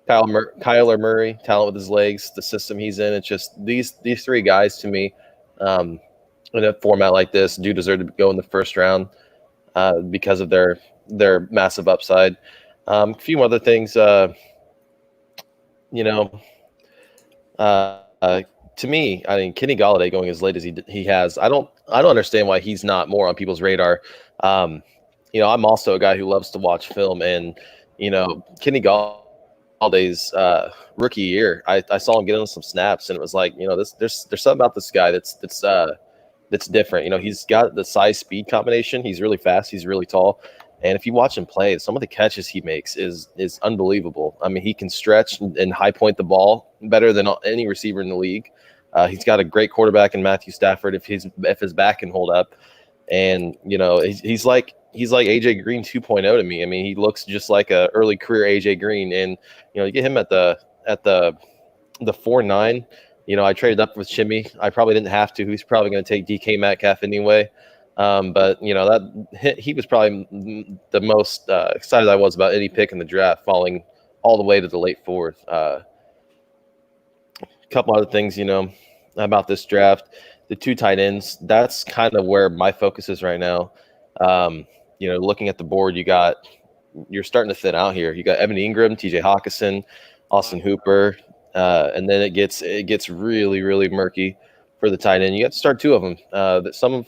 Kyler Murray, talent with his legs, the system he's in. It's just these 3 guys to me, in a format like this, do deserve to go in the first round because of their massive upside. A few other things, to me, I mean, Kenny Galladay going as late as he has, I don't understand why he's not more on people's radar. You know, I'm also a guy who loves to watch film, and you know, Kenny Galladay's rookie year, I saw him get on some snaps, and it was like, you know, there's something about this guy that's different. You know, he's got the size speed combination. He's really fast. He's really tall. And if you watch him play, some of the catches he makes is unbelievable. I mean, he can stretch and high point the ball better than any receiver in the league. He's got a great quarterback in Matthew Stafford if his back can hold up. And you know, he's like AJ Green 2.0 to me. I mean, he looks just like a early career AJ Green. And you know, you get him at the 4.9. You know, I traded up with Shimmy. I probably didn't have to. He's probably going to take DK Metcalf anyway. But you know, that he was probably the most excited I was about any pick in the draft, falling all the way to the late fourth. A couple other things, you know, about this draft, the 2 tight ends. That's kind of where my focus is right now. You know, looking at the board, you're starting to thin out here. You got Evan Ingram, TJ Hawkinson, Austin Hooper, and then it gets really, really murky for the tight end. You got to start 2 of them. Some,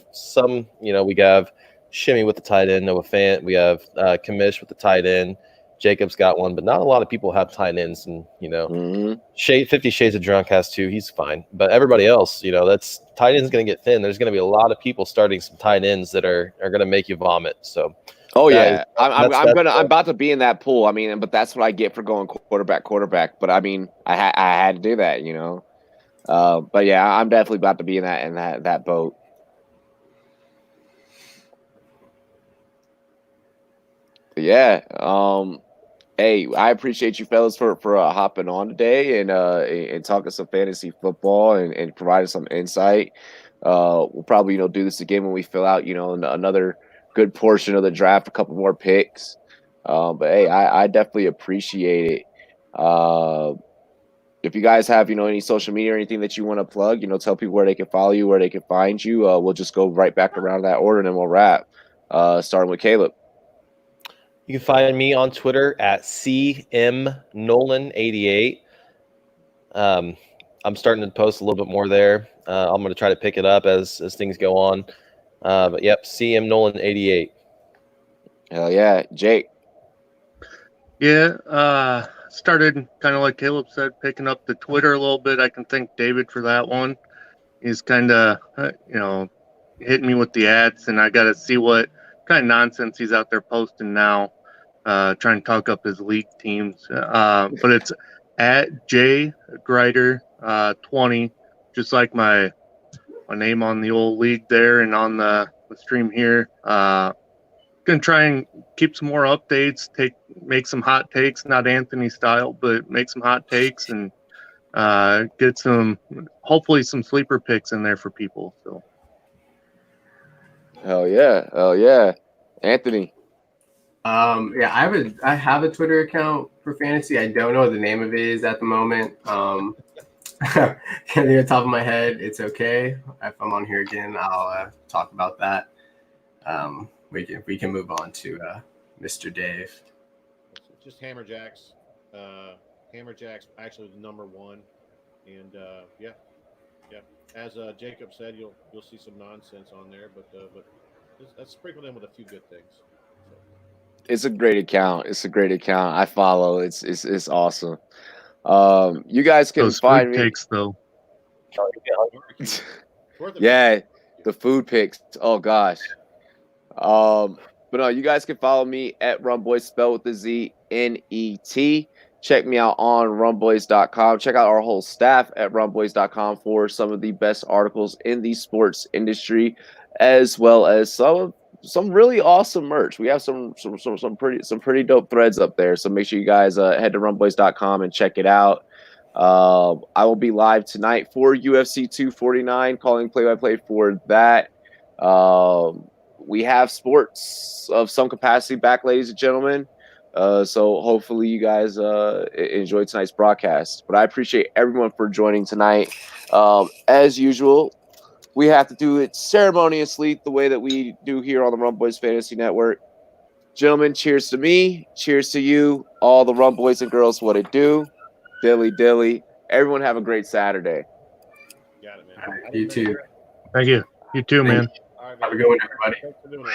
you know, we have Shimmy with the tight end, Noah Fant. We have Kamish with the tight end. Jacob's got one, but not a lot of people have tight ends. And, you know, 50 Shades of Drunk has 2. He's fine. But everybody else, you know, that's tight end's going to get thin. There's going to be a lot of people starting some tight ends that are going to make you vomit. So, I'm about to be in that pool. I mean, but that's what I get for going quarterback. But I mean, I had to do that, you know. But yeah, I'm definitely about to be in that boat. But yeah. Hey, I appreciate you fellas for hopping on today and talking some fantasy football and providing some insight. We'll probably, you know, do this again when we fill out, you know, another good portion of the draft, a couple more picks. But hey, I definitely appreciate it. If you guys have, you know, any social media or anything that you want to plug, you know, tell people where they can follow you, where they can find you. We'll just go right back around that order and then we'll wrap. Starting with Caleb. You can find me on Twitter at CMNolan88. I'm starting to post a little bit more there. I'm going to try to pick it up as things go on. But yep, CMNolan88. Hell yeah, Jake. Yeah, started kind of like Caleb said, picking up the Twitter a little bit. I can thank David for that one. He's kind of, you know, hitting me with the ads, and I got to see what kind of nonsense he's out there posting now, trying to talk up his league teams. But it's at JGrider20, just like my name on the old league there and on the stream here. Gonna try and keep some more updates, make some hot takes, not Anthony style, but make some hot takes and get hopefully some sleeper picks in there for people. So hell yeah, Anthony. Yeah, I have a Twitter account for fantasy. I don't know what the name of it is at the moment. Can't think of the top of my head. It's okay. If I'm on here again, I'll talk about that. We can move on to Mr. Dave. Just Hammerjacks. Hammerjacks actually the number 1, and yeah. As Jacob said, you'll see some nonsense on there, but let's sprinkle in with a few good things. So. It's a great account. I follow. It's awesome. You guys can find me. Takes though. Yeah, the food picks. Oh gosh. But no, you guys can follow me at Rumboyz, spelled with the Z, NET. Check me out on Rumboyz.com. Check out our whole staff at Rumboyz.com for some of the best articles in the sports industry, as well as some really awesome merch. We have some pretty dope threads up there. So make sure you guys head to Rumboyz.com and check it out. I will be live tonight for UFC 249, calling play-by-play for that. We have sports of some capacity back, ladies and gentlemen. So hopefully you guys enjoy tonight's broadcast. But I appreciate everyone for joining tonight. As usual, we have to do it ceremoniously the way that we do here on the Rumboyz Fantasy Network. Gentlemen, cheers to me. Cheers to you. All the Rumboyz and girls, what it do. Dilly dilly. Everyone have a great Saturday. Got it, man. All right, you too. Thank you. You too, man. All right, Have a man. good one, everybody. Thanks for doing it.